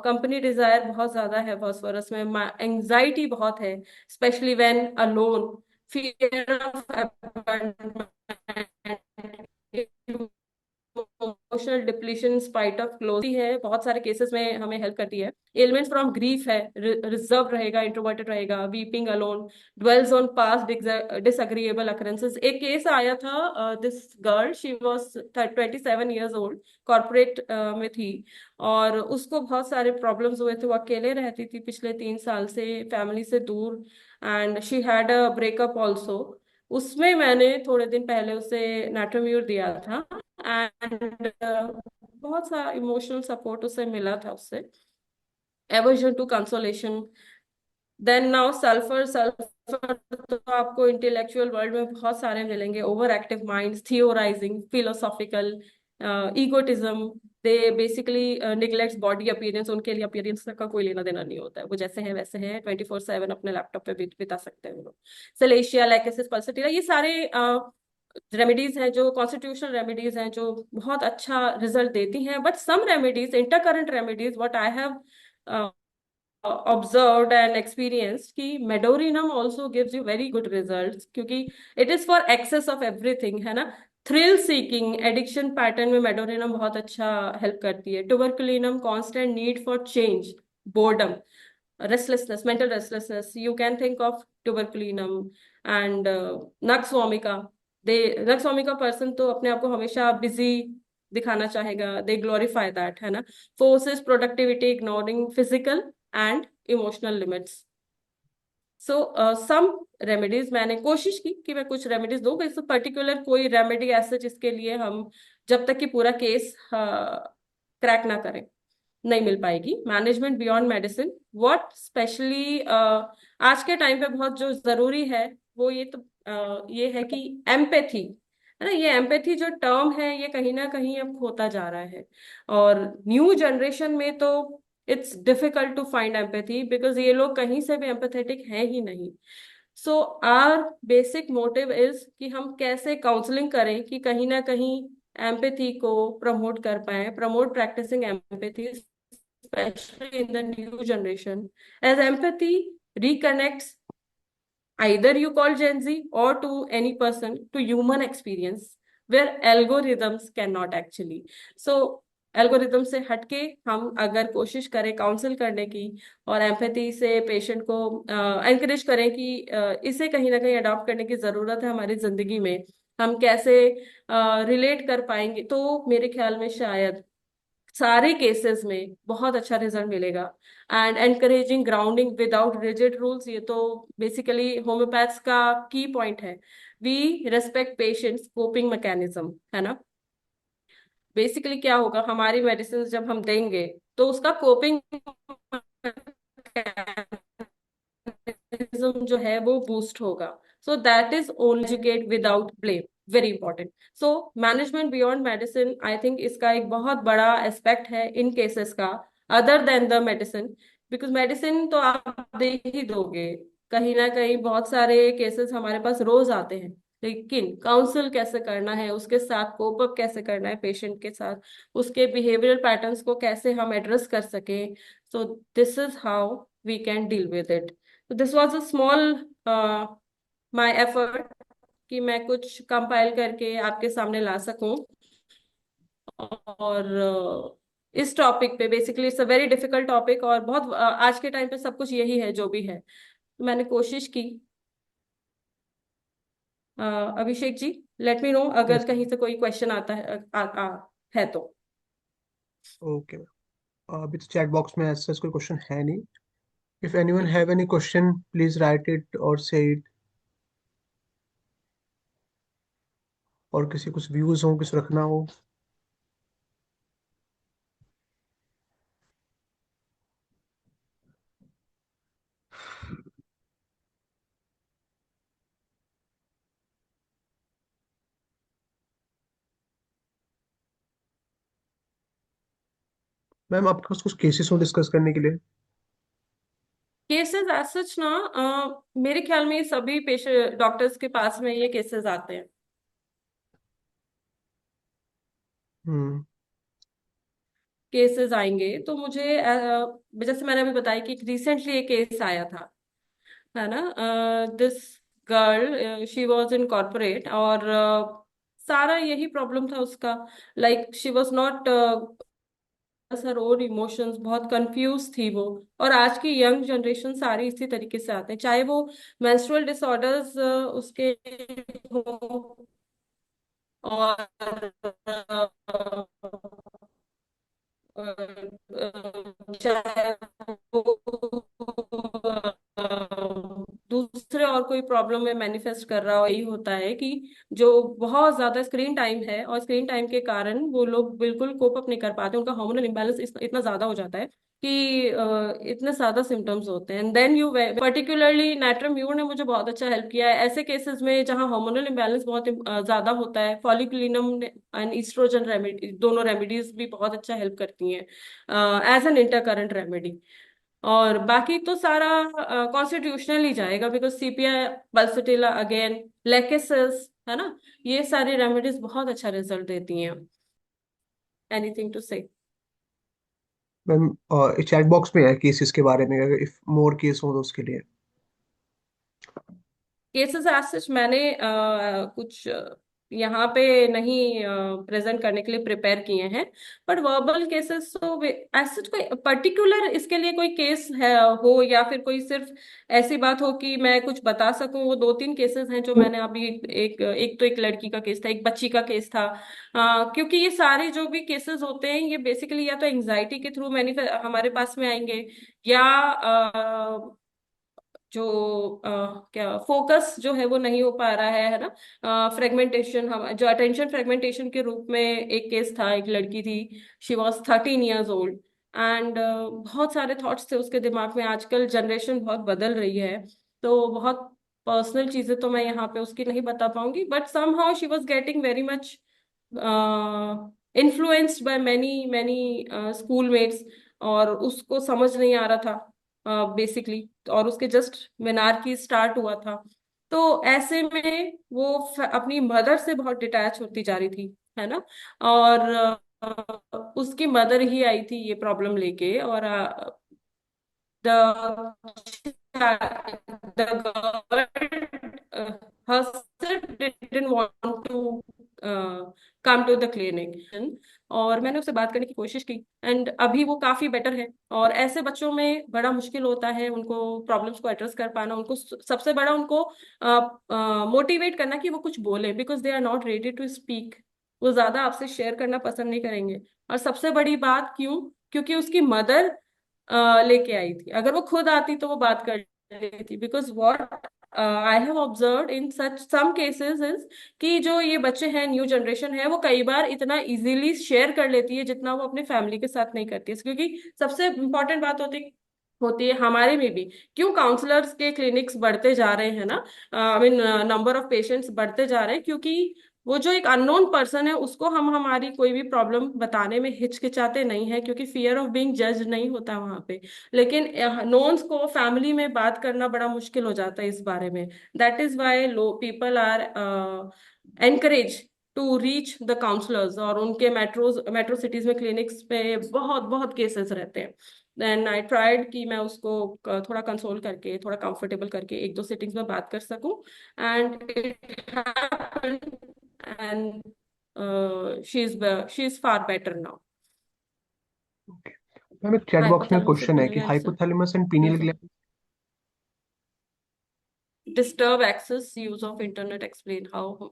company desire बहुत ज्यादा है फॉस्फोरस में. एंजाइटी बहुत है specially when alone, fear of abandonment, emotional depletion spite of close है. बहुत सारे केसेस में हमें हेल्प करती है. एलिमेंट्स फ्रॉम ग्रीफ है, रिजर्व रहेगा, इंट्रोवर्टेड रहेगा, weeping alone, dwells on past disagreeable occurrences. एक केस आया था, this girl she was 27 years old, corporate में थी और उसको बहुत सारे प्रॉब्लम्स हुए थे. वो अकेले रहती थी पिछले 3 साल से, फैमिली से दूर, and she had a breakup also. उसमें मैंने थोड़े दिन पहले उसे नाट्रोम्यूर दिया था एंड बहुत सा इमोशनल सपोर्ट उसे मिला था उससे. Aversion to consolation. Then now sulphur. Sulphur तो आपको इंटेलेक्चुअल वर्ल्ड में बहुत सारे मिलेंगे. Overactive mind, theorising, philosophical, egotism. They basically neglects body appearance. उनके लिए अपीयरेंस का कोई लेना देना नहीं होता है. वो जैसे हैं वैसे हैं, 24/7 अपने लैपटॉप पे बिता सकते हैं वो लोग. सेलेशिया, लैकेसिस, पल्सटीरा, ये सारे रेमेडीज हैं जो कॉन्स्टिट्यूशनल रेमेडीज हैं जो बहुत अच्छा रिजल्ट देती हैं. But some remedies, intercurrent remedies, what I have observed and experienced कि medorrhinum also gives you very good results क्योंकि it is for excess of everything, है ना. थ्रिल सीकिंग एडिक्शन पैटर्न में मेडोरिनम बहुत अच्छा हेल्प करती है. Tuberculinum constant need for change, boredom, restlessness, mental restlessness, you can think of tuberculinum. and nux vomica, they nux vomica person तो अपने आप को हमेशा बिजी दिखाना चाहेगा. दे ग्लोरीफाई दैट, है ना. Forces productivity, ignoring physical and emotional limits. So some remedies मैंने कोशिश की कि मैं कुछ रेमेडीज दूं. इस पर्टिकुलर कोई रेमेडी ऐसे जिसके लिए हम जब तक कि पूरा केस क्रैक ना करें नहीं मिल पाएगी. Management beyond medicine, what specially आज के टाइम पे बहुत जो जरूरी है वो ये है कि एम्पैथी, है ना. ये एम्पैथी जो टर्म है ये कहीं ना कहीं अब खोता जा रहा है. और न्यू जनरेशन में तो it's difficult to find empathy because ये लोग कहीं से भी एम्पैथेटिक है ही नहीं. So our basic motive is कि हम कैसे काउंसलिंग करें कि कहीं ना कहीं एम्पैथी को प्रमोट कर पाए, promote practising empathy especially in the new generation, as empathy reconnects either you call Gen Z or to any person to human experience where algorithms cannot actually. So algorithm से हटके हम अगर कोशिश करें council करने की और एम्पैथी से पेशेंट को एनकरेज करें कि इसे कहीं ना कहीं अडॉप्ट करने की जरूरत है हमारी जिंदगी में, हम कैसे रिलेट कर पाएंगे, तो मेरे ख्याल में शायद सारे केसेस में बहुत अच्छा रिजल्ट मिलेगा। And encouraging grounding without rigid rules, ये तो बेसिकली होम्योपैथ्स का की पॉइंट है। We respect patients coping mechanism, है ना। बेसिकली क्या होगा, हमारी मेडिसिन जब हम देंगे तो उसका कोपिंग जो है वो बूस्ट होगा। सो that is only educate without blame, very important. So management beyond medicine, I think इसका एक बहुत बड़ा एस्पेक्ट है इन केसेस का, other than the medicine. Because medicine तो आप दे ही दोगे, कहीं ना कहीं बहुत सारे केसेस हमारे पास रोज आते हैं, लेकिन काउंसल कैसे करना है, उसके साथ कोप अप कैसे करना है पेशेंट के साथ, उसके बिहेवियरल पैटर्न्स को कैसे हम एड्रेस कर सकें, so this is how we can deal with it. तो this was a small my effort कि मैं कुछ कंपाइल करके आपके सामने ला सकूं। और इस टॉपिक पे, basically it's a very difficult topic, और बहुत आज के टाइम पे सब कुछ यही है जो भी है, तो मैंने कोशिश की। Abhishek ji, let me know अगर यस। कहीं से कोई क्वेश्चन आता है है तो। ओके। अभी तो चैट बॉक्स में ऐसा कोई क्वेश्चन है नहीं। इफ एनीवन ठीक है। Have any question please right it और से इट। और किसी कुछ व्यूज हो, कुछ रखना हो। मैम आपके पास कुछ केसेस हो डिस्कस करने के लिए? केसेस एज सच ना, मेरे ख्याल में सभी पेशेंट डॉक्टर्स के पास में ये केसेस आते हैं। हम्म। केसेस आएंगे तो मुझे जैसे मैंने अभी बताया कि रिसेंटली एक केस आया था, है ना। This girl, she was in corporate, और सारा यही प्रॉब्लम था उसका। Like she was not her own emotions, बहुत कंफ्यूज थी वो। और आज की यंग जनरेशन सारी इसी तरीके से आते हैं, चाहे वो मेंस्ट्रुअल डिसऑर्डर्स उसके हो, और चाहे वो दूसरे और कोई प्रॉब्लम में मैनिफेस्ट कर रहा हो, यही होता है कि जो बहुत ज्यादा स्क्रीन टाइम है, और स्क्रीन टाइम के कारण वो लोग बिल्कुल कोप अप नहीं कर पाते, उनका हार्मोनल इम्बैलेंस इतना ज्यादा हो जाता है कि इतने ज्यादा सिम्टम्स होते हैं। एंड देन यू, पर्टिकुलरली नाइट्रम्यूर ने मुझे बहुत अच्छा हेल्प किया है ऐसे केसेस में जहां हार्मोनल इम्बैलेंस बहुत ज्यादा होता है। फॉलिक्यूलिनम एंड ईस्ट्रोजन रेमेडी, दोनों रेमेडीज भी बहुत अच्छा हेल्प करती हैं एज एन इंटरकरेंट रेमेडी। और बाकी तो सारा कॉन्स्टिट्यूशनल ही जाएगा, because CPI, Pulsatilla again, lachesis, है ना, ये सारी रेमेडीज बहुत अच्छा रिजल्ट देती हैं। एनीथिंग टू से? मैम चैट बॉक्स में है केसेस के बारे में, अगर इफ मोर केस हो तो उसके लिए। केसेस एज सच मैंने कुछ यहाँ पे नहीं प्रेजेंट करने के लिए प्रिपेयर किए हैं, बट वर्बल केसेस तो एज सच कोई पर्टिकुलर इसके लिए कोई केस है हो, या फिर कोई सिर्फ ऐसी बात हो कि मैं कुछ बता सकूं, वो दो तीन केसेस हैं जो मैंने अभी, एक तो एक लड़की का केस था, एक बच्ची का केस था। क्योंकि ये सारे जो भी केसेस होते हैं ये बेसिकली या तो एंजाइटी के थ्रू हमारे पास में आएंगे, या जो क्या फोकस जो है वो नहीं हो पा रहा है ना, फ्रेगमेंटेशन, हम जो अटेंशन फ्रेगमेंटेशन के रूप में एक केस था, एक लड़की थी, she was 13 years old, and बहुत सारे थॉट्स थे उसके दिमाग में। आजकल जनरेशन बहुत बदल रही है, तो बहुत पर्सनल चीजें तो मैं यहाँ पे उसकी नहीं बता पाऊंगी, but somehow she was getting very much influenced by many many schoolmates, और उसको समझ नहीं आ रहा था बेसिकली, और उसके जस्ट मेनार्की स्टार्ट हुआ था। तो ऐसे में वो अपनी मदर से बहुत डिटैच होती जा रही थी, है ना। और उसकी मदर ही आई थी ये प्रॉब्लम लेके, और the the girl herself didn't want to come to the clinic, और मैंने उससे बात करने की कोशिश की, एंड अभी वो काफी बेटर है। और ऐसे बच्चों में बड़ा मुश्किल होता है उनको प्रॉब्लम्स को एड्रेस कर पाना, उनको सबसे बड़ा उनको मोटिवेट करना कि वो कुछ बोले, because they are not ready to speak. वो ज्यादा आपसे शेयर करना पसंद नहीं करेंगे। और सबसे बड़ी बात क्यों? क्योंकि उसकी मदर लेके आई थी। अगर वो खुद आती तो वो बात कर लेती। Because what I have observe in such some cases is कि जो ये बच्चे हैं, न्यू जनरेशन है, वो कई बार इतना इजीली शेयर कर लेती है जितना वो अपने फैमिली के साथ नहीं करती है। क्योंकि सबसे इंपॉर्टेंट बात होती है हमारे में भी, क्यों काउंसलर्स के क्लिनिक्स बढ़ते जा रहे हैं ना, I mean number of patients बढ़ते जा रहे हैं, क्योंकि वो जो एक अननोन पर्सन है उसको हम हमारी कोई भी प्रॉब्लम बताने में हिचकिचाते नहीं है, क्योंकि फियर ऑफ बीइंग जज नहीं होता वहां पे। लेकिन नोन्स को फैमिली में बात करना बड़ा मुश्किल हो जाता है इस बारे में। That is why low people are encourage to reach the counsellors, और उनके मेट्रो सिटीज में क्लिनिक्स पे बहुत बहुत केसेस रहते हैं। देन आई ट्राइड कि मैं उसको थोड़ा कंसोल करके, थोड़ा कंफर्टेबल करके एक दो सिटिंग्स में बात कर सकूं। And it happened, and she is far better now. Ma'am एक चैट बॉक्स में हाइपोथैलेमस क्वेश्चन है कि एपिनियल hypothalamus and pineal gland. Disturb excess use of internet, explain how.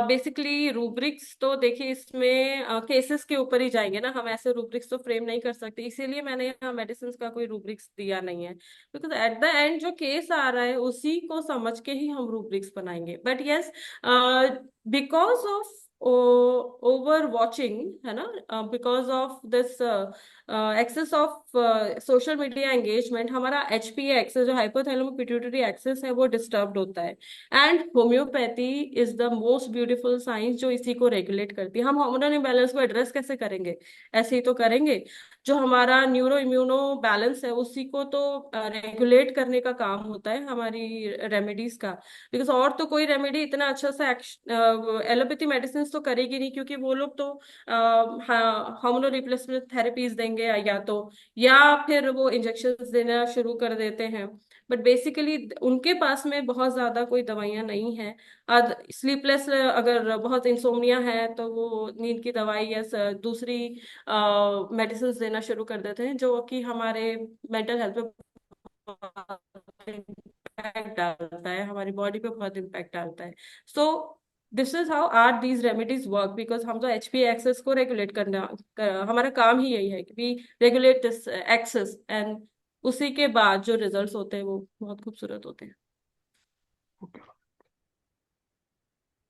Basically rubrics तो देखिए इसमें केसेस के ऊपर ही जाएंगे ना, हम ऐसे रूब्रिक्स तो फ्रेम नहीं कर सकते, इसीलिए मैंने यहाँ मेडिसिन का कोई रूब्रिक्स दिया नहीं है। बिकॉज एट द एंड जो केस आ रहा है उसी को समझ के ही हम रूब्रिक्स बनाएंगे। But yes, because of over watching, है ना, because of this excess of social media engagement, हमारा एचपीए एक्सेस, जो हाइपोथैलेमो पिट्यूटरी एक्सेस है, वो डिस्टर्ब्ड होता है। And homeopathy is the most beautiful science जो इसी को रेगुलेट करती है। हम हार्मोनल इम्बैलेंस को एड्रेस कैसे करेंगे? ऐसे ही तो करेंगे। जो हमारा न्यूरो इम्यूनो बैलेंस है उसी को तो रेगुलेट करने का काम होता है हमारी रेमेडीज का। बिकॉज और तो कोई रेमेडी इतना अच्छा सा एलोपैथी मेडिसिन तो करेगी नहीं, क्योंकि वो लोग तो हार्मोनल रिप्लेसमेंट थेरेपीज देंगे, या फिर वो इंजेक्शन देना शुरू कर देते हैं। बट बेसिकली उनके पास में बहुत ज्यादा कोई दवाइयां नहीं है। स्लीपलेस, अगर बहुत इंसोम्निया है तो वो नींद की दवाई या दूसरी मेडिसिन देना शुरू कर देते हैं, जो कि हमारे मेंटल हेल्थ पे इम्पैक्ट डालता है, हमारी बॉडी पे बहुत इम्पैक्ट डालता है। So this is how are these remedies work. Because हम तो एचपी एक्सेस को रेगुलेट करना, हमारा काम ही यही है कि we regulate this axis, and उसी के बाद जो रिजल्ट्स होते हैं वो बहुत खूबसूरत होते हैं।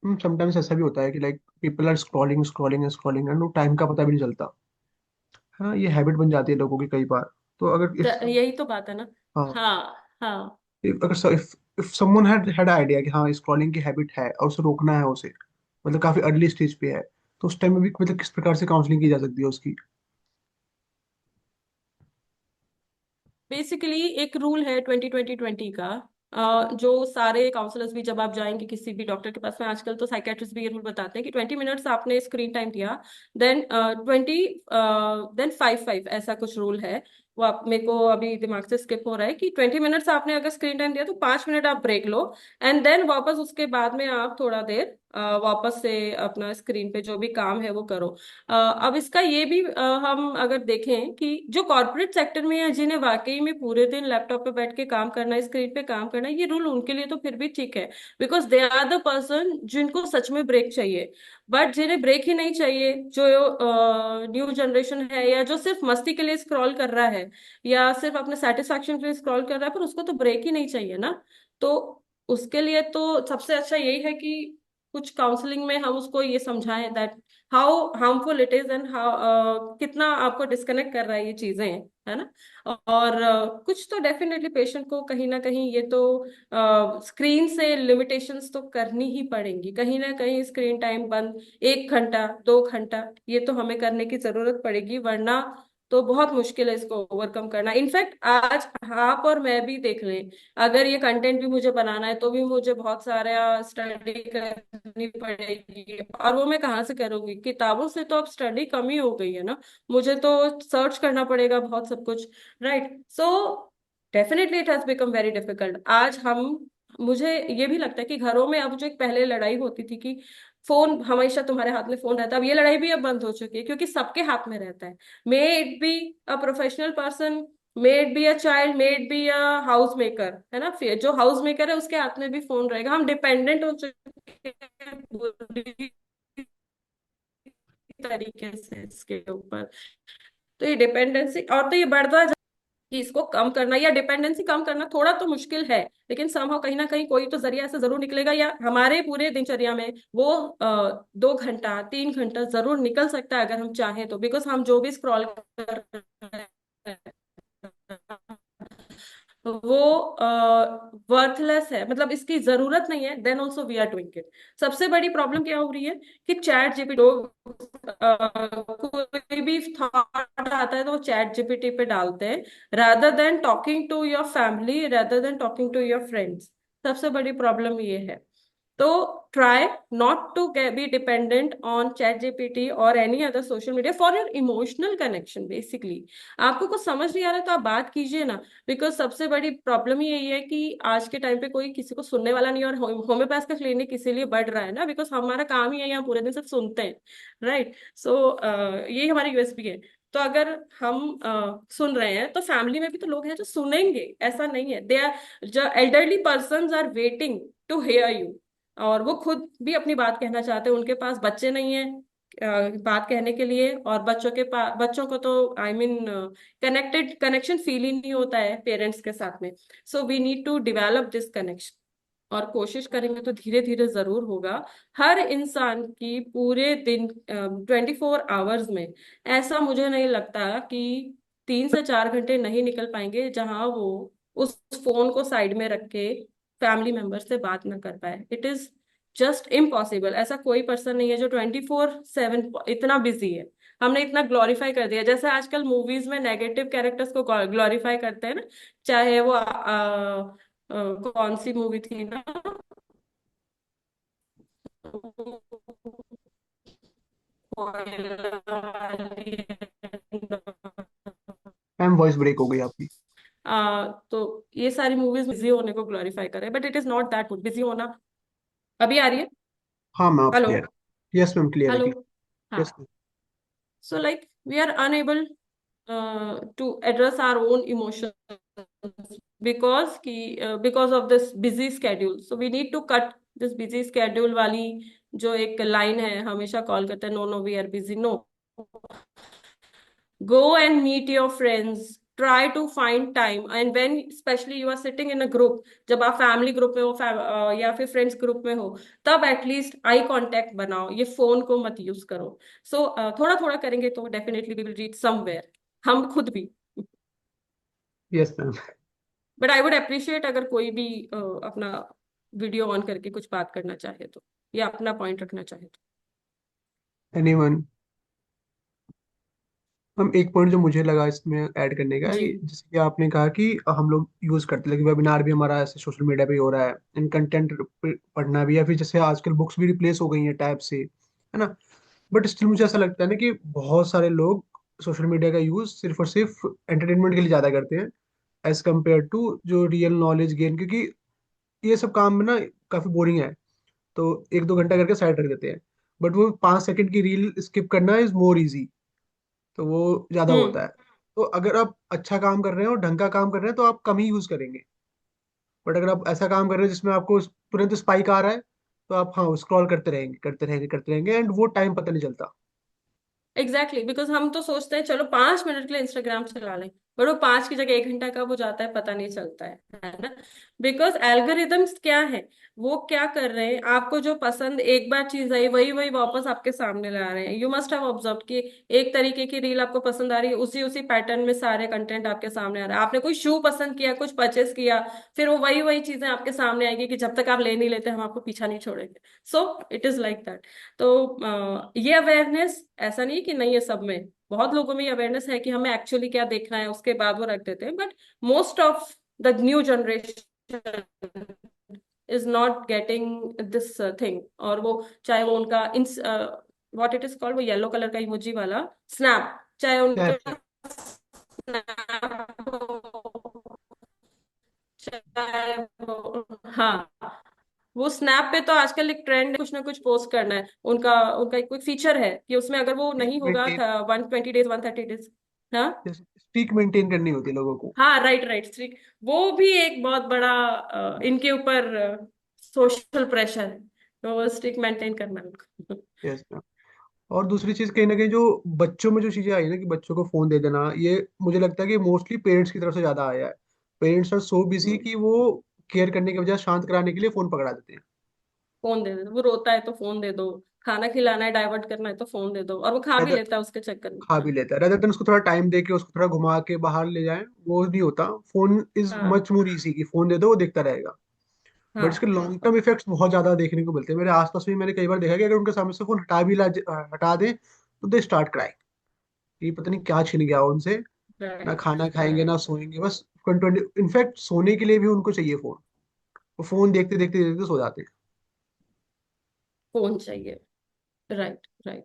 समटाइम्स ऐसा भी होता है कि like people are scrolling scrolling scrolling and time का पता भी नहीं चलता। हाँ, ये हैबिट बन जाती है लोगों की कई बार। तो अगर इफ यही तो बात है ना। हाँ, हाँ, हाँ। अगर if someone had had idea कि हाँ स्क्रॉलिंग की हैबिट है और उसे रोकना है, उसे मतलब काफी अर्ली स्टेज पे है, तो उस टाइम में भी मतलब किस प्रकार से काउंसलिंग की जा सकती है उसकी? बेसिकली एक रूल है 20-20-20 का, जो सारे काउंसलर्स भी, जब आप जाएंगे किसी भी डॉक्टर के पास में, आजकल तो साइकेट्रिस्ट भी ये रूल बताते हैं कि 20 मिनट्स आपने स्क्रीन टाइम दिया, देन 20, देन 5-5, ऐसा कुछ रूल है। वो आप, मेरे को अभी दिमाग से स्किप हो रहा है कि 20 मिनट्स आपने अगर स्क्रीन टाइम दिया तो 5 मिनट आप ब्रेक लो, एंड देन वापस उसके बाद में आप थोड़ा देर वापस से अपना स्क्रीन पे जो भी काम है वो करो। अब इसका ये भी हम अगर देखें कि जो कॉर्पोरेट सेक्टर में है, जिन्हें वाकई में पूरे दिन लैपटॉप पे बैठ के काम करना है, स्क्रीन पे काम करना है, ये रूल उनके लिए तो फिर भी ठीक है। Because they are the person जिनको सच में ब्रेक चाहिए। बट जिन्हें ब्रेक ही नहीं चाहिए, जो न्यू जनरेशन है, या जो सिर्फ मस्ती के लिए स्क्रॉल कर रहा है, या सिर्फ अपने सेटिस्फैक्शन के लिए स्क्रॉल कर रहा है, पर उसको तो ब्रेक ही नहीं चाहिए ना। तो उसके लिए तो सबसे अच्छा यही है कि कुछ काउंसलिंग में हम उसको ये समझाएं that how harmful it is, and how कितना आपको डिस्कनेक्ट कर रहा है ये चीजें, है ना। और कुछ तो डेफिनेटली पेशेंट को कहीं ना कहीं ये तो स्क्रीन से लिमिटेशंस तो करनी ही पड़ेंगी, कहीं ना कहीं स्क्रीन टाइम बंद, 1 घंटा 2 घंटा, ये तो हमें करने की जरूरत पड़ेगी, वरना तो बहुत मुश्किल है इसको ओवरकम करना। इनफैक्ट आज आप और मैं भी देख लें, अगर ये कंटेंट भी मुझे बनाना है तो भी मुझे बहुत सारा स्टडी करनी पड़ेगी, और वो मैं कहाँ से करूंगी? किताबों से तो अब स्टडी कम ही हो गई है ना, मुझे तो सर्च करना पड़ेगा बहुत सब कुछ। Right, so definitely it has become very difficult. आज हम, मुझे ये भी लगता है कि घरों में अब जो एक पहले लड़ाई होती थी कि फोन हमेशा तुम्हारे हाथ में फोन रहता है, अब ये लड़ाई भी अब बंद हो चुकी है, क्योंकि सबके हाथ में रहता है। May it be a professional person, may it be a child, may it be a house maker, है ना, फिर जो हाउस मेकर है उसके हाथ में भी फोन रहेगा। हम डिपेंडेंट हो चुके हैं तरीके से इसके ऊपर। तो ये डिपेंडेंसी, और तो ये बढ़ता जा कि इसको कम करना या डिपेंडेंसी कम करना थोड़ा तो मुश्किल है, लेकिन समहाउ कहीं ना कहीं कोई तो जरिया ऐसा जरूर निकलेगा, या हमारे पूरे दिनचर्या में वो 2 घंटा 3 घंटा जरूर निकल सकता है अगर हम चाहें तो, बिकॉज हम जो भी स्क्रॉल कर रहे हैं वो वर्थलेस है, मतलब इसकी जरूरत नहीं है, then also we are doing it. सबसे बड़ी प्रॉब्लम क्या हो रही है कि चैट जीपीटी लोग कोई भी थॉट आता है तो वो चैट जीपीटी पे डालते हैं, rather than talking to your family, rather than talking to your friends. सबसे बड़ी प्रॉब्लम ये है। तो try not to be dependent on chat gpt or any other social media for your emotional connection basically। आपको कुछ समझ नहीं आ रहा तो आप बात कीजिए ना, बिकॉज सबसे बड़ी प्रॉब्लम ही यही है कि आज के टाइम पे कोई किसी को सुनने वाला नहीं है, और होम्योपैथ का क्लिनिक इसीलिए बढ़ रहा है ना, बिकॉज हमारा काम ही है यहाँ पूरे दिन सिर्फ सुनते हैं, राइट। सो यही हमारी यूएसपी है। तो अगर हम सुन रहे हैं तो फैमिली में भी तो लोग हैं जो सुनेंगे, ऐसा नहीं है, दे आर, जो elderly person are waiting to hear you, और वो खुद भी अपनी बात कहना चाहते हैं, उनके पास बच्चे नहीं है बात कहने के लिए, और बच्चों के पास, बच्चों को तो आई मीन कनेक्शन फील ही नहीं होता है पेरेंट्स के साथ में। So we need to develop this connection, और कोशिश करेंगे तो धीरे धीरे जरूर होगा। हर इंसान की पूरे दिन 24 आवर्स में ऐसा मुझे नहीं लगता कि 3 से 4 घंटे नहीं निकल पाएंगे जहां वो उस फोन को साइड में रख के फैमिली मेंबर से बात ना कर पाए। It is just impossible. ऐसा कोई पर्सन नहीं है जो 24/7 इतना बिजी है। हमने इतना ग्लोरीफाई कर दिया, जैसे आजकल मूवीज में नेगेटिव कैरेक्टर्स को ग्लोरीफाई करते हैं ना, चाहे वो कौन सी मूवी थी ना, मैम वॉइस ब्रेक हो गई आपकी। तो ये सारी मूवीज बिजी होने को ग्लोरीफाई कर रहे हैं, but it is not that good busy होना। अभी आ रही है? हाँ मैम, आप hello? Clear. Yes ma'am, clear है, हेलो? क्लियर। हाँ। Yes ma'am. So like we are unable to address our own emotions because of this busy schedule, so we need to cut this busy schedule वाली जो एक line है हमेशा call करते हैं, no no we are busy, no, go and meet your friends, try to find time, and when especially you are sitting in a group, जब आप family group में हो या फिर फ्रेंड्स ग्रुप में हो, तब एटलीस्ट आई कांटेक्ट बनाओ, ये फोन को मत यूज करो। सो थोड़ा थोड़ा करेंगे तो definitely we will reach somewhere, हम खुद भी। Yes ma'am. But I would appreciate अगर कोई भी अपना वीडियो ऑन करके कुछ बात करना चाहे तो, या अपना पॉइंट रखना चाहे तो। एनीवन। हम एक पॉइंट जो मुझे लगा इसमें ऐड करने का है जी। कि जैसे कि आपने कहा कि हम लोग यूज करते हैं, वेबिनार भी हमारा ऐसे सोशल मीडिया पे ही हो रहा है, इन कंटेंट पढ़ना भी, या फिर जैसे आजकल बुक्स भी रिप्लेस हो गई हैं टैब से, है ना। बट स्टिल मुझे ऐसा लगता है ना कि बहुत सारे लोग सोशल मीडिया का यूज सिर्फ और सिर्फ एंटरटेनमेंट के लिए ज्यादा करते हैं, एज कम्पेयर टू जो रियल नॉलेज गेन, क्योंकि ये सब काम में ना काफी बोरिंग है, तो 1-2 घंटा करके साइड रख देते हैं। बट वो 5 सेकंड की रील स्किप करना इज मोर इजी, तो वो ज्यादा हम्म। होता है। तो अगर आप अच्छा काम कर रहे हो, ढंग का काम कर रहे हैं, तो आप कम ही यूज करेंगे। बट अगर आप ऐसा काम कर रहे हैं जिसमें आपको तुरंत स्पाइक आ रहा है, तो आप हाँ स्क्रॉल करते रहेंगे, करते रहेंगे, करते रहेंगे, एंड वो टाइम पता नहीं चलता। एग्जैक्टली बिकॉज हम तो सोचते हैं चलो 5 मिनट के लिए इंस्टाग्राम चला लें, पर वो 5 की जगह 1 घंटा कब हो जाता है पता नहीं चलता है ना। बिकॉज एल्गोरिदम्स क्या है, वो क्या कर रहे हैं, आपको जो पसंद एक बार चीज आई वही वही वापस आपके सामने ला रहे हैं। यू मस्ट हैव ऑब्जर्व कि एक तरीके की रील आपको पसंद आ रही है, उसी उसी पैटर्न में सारे कंटेंट आपके सामने आ रहा है। आपने कोई शू पसंद किया, कुछ परचेस किया, फिर वो वही वही चीजें आपके सामने आएगी कि जब तक आप ले नहीं लेते हम आपको पीछा नहीं छोड़ेंगे। So it is like that. तो ये अवेयरनेस ऐसा नहीं कि नहीं है, सब में बहुत लोगों में ये अवेयरनेस है कि हमें एक्चुअली क्या देखना है, उसके बाद वो रख देते हैं, but most of the new generation is not getting this thing. और वो चाहे वो उनका इंस व्हाट इट इज कॉल्ड, वो येलो कलर का इमोजी वाला स्नैप, चाहे उनका Snapchat। स्नैप हो, चाहे वो, हाँ, वो स्नैप पे तो आजकल एक ट्रेंड, कुछ ना कुछ पोस्ट करना है उनका। उनका एक कोई फीचर है कि उसमें अगर वो नहीं होगा मेंटेन 120 डेज 130 डेज। हाँ। स्ट्रीक मेंटेन करनी होती है लोगों को। हाँ, राइट राइट, स्ट्रिक। वो भी एक बहुत बड़ा इनके ऊपर सोशल प्रेशर है, तो वो स्ट्रिक मेंटेन करना है उनको। Yes ma'am. और दूसरी चीज कहीं ना कहीं जो बच्चों में जो चीजें आई ना कि बच्चों को फोन दे देना, ये मुझे लगता है कि मोस्टली पेरेंट्स की तरफ से ज्यादा आया है। पेरेंट्स आर सो बिजी कि वो केयर करने के बजाय शांत कराने के लिए फोन पकड़ा देते हैं। फोन दे दो, वो रोता है तो फोन दे दो, खाना खिलाना है डाइवर्ट करना है तो फोन दे दो, और वो खा भी Rather- लेता है उसके चक्कर में। खा भी लेता है, रेदर देन उसको थोड़ा टाइम दे के उसको थोड़ा घुमा के बाहर ले जाए, वो नहीं होता। फोन इज हाँ मच मोर इजी कि फोन दे दो वो देखता रहेगा। बट इसके हाँ लॉन्ग टर्म इफेक्ट्स बहुत ज्यादा देखने को मिलते हैं। मेरे आसपास भी मैंने कई बार देखा कि अगर उनके सामने से फोन हटा दें तो दे स्टार्ट क्राइंग, ये पता नहीं क्या छिन गया उनसे। ना राइट खाना खाएंगे ना राइट। सोएंगे, बस इनफैक्ट सोने के लिए भी उनको चाहिए फोन। वो फोन देखते देखते देखते सो जाते हैं। फोन चाहिए। Right right.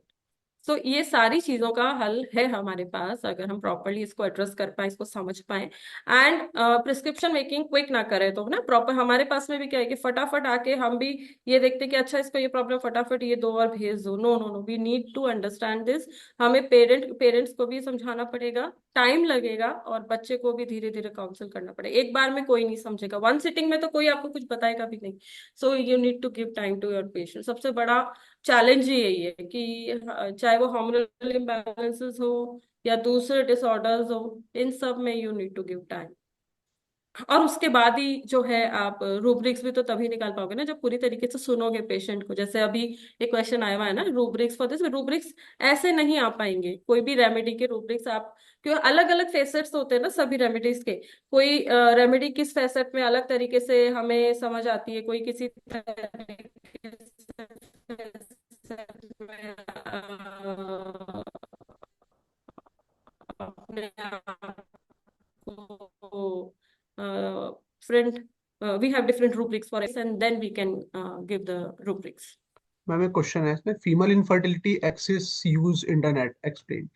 सो ये सारी चीजों का हल है हमारे पास, अगर हम प्रॉपरली इसको एड्रेस कर पाए, इसको समझ पाए, एंड प्रिस्क्रिप्शन मेकिंग क्विक ना करें तो ना प्रॉपर। हमारे पास में भी क्या है कि फटाफट आके हम भी ये देखते कि अच्छा इसको ये प्रॉब्लम, फटाफट ये दो और भेज दो। No no no, we need to understand this. हमें पेरेंट्स को भी समझाना पड़ेगा, टाइम लगेगा, और बच्चे को भी धीरे धीरे काउंसिल करना पड़ेगा। एक बार में कोई नहीं समझेगा, वन सिटिंग में तो कोई आपको कुछ बताएगा भी नहीं। So you need to give time to your patient. सबसे बड़ा चैलेंज ही यही है कि चाहे वो हार्मोनल इम्बैलेंसेस हो या दूसरे डिसऑर्डर्स हो, इन सब में you need to give time. और उसके बाद ही जो है आप रूब्रिक्स भी तो तभी निकाल पाओगे ना जब पूरी तरीके से सुनोगे पेशेंट को। जैसे अभी एक क्वेश्चन आया हुआ है ना, रूब्रिक्स फॉर दिस। रूब्रिक्स ऐसे नहीं आ पाएंगे, कोई भी रेमेडी के रूब्रिक्स आप, क्योंकि अलग अलग फेसेट्स होते हैं ना सभी रेमेडीज के। कोई रेमेडी किस फेसेट में अलग तरीके से हमें समझ आती है, कोई किसी तरीके से facet में, अपने आप को different, we have different rubrics for it, and then we can give the rubrics. Ma'am एक क्वेश्चन है इसमें, female infertility excess use internet explain,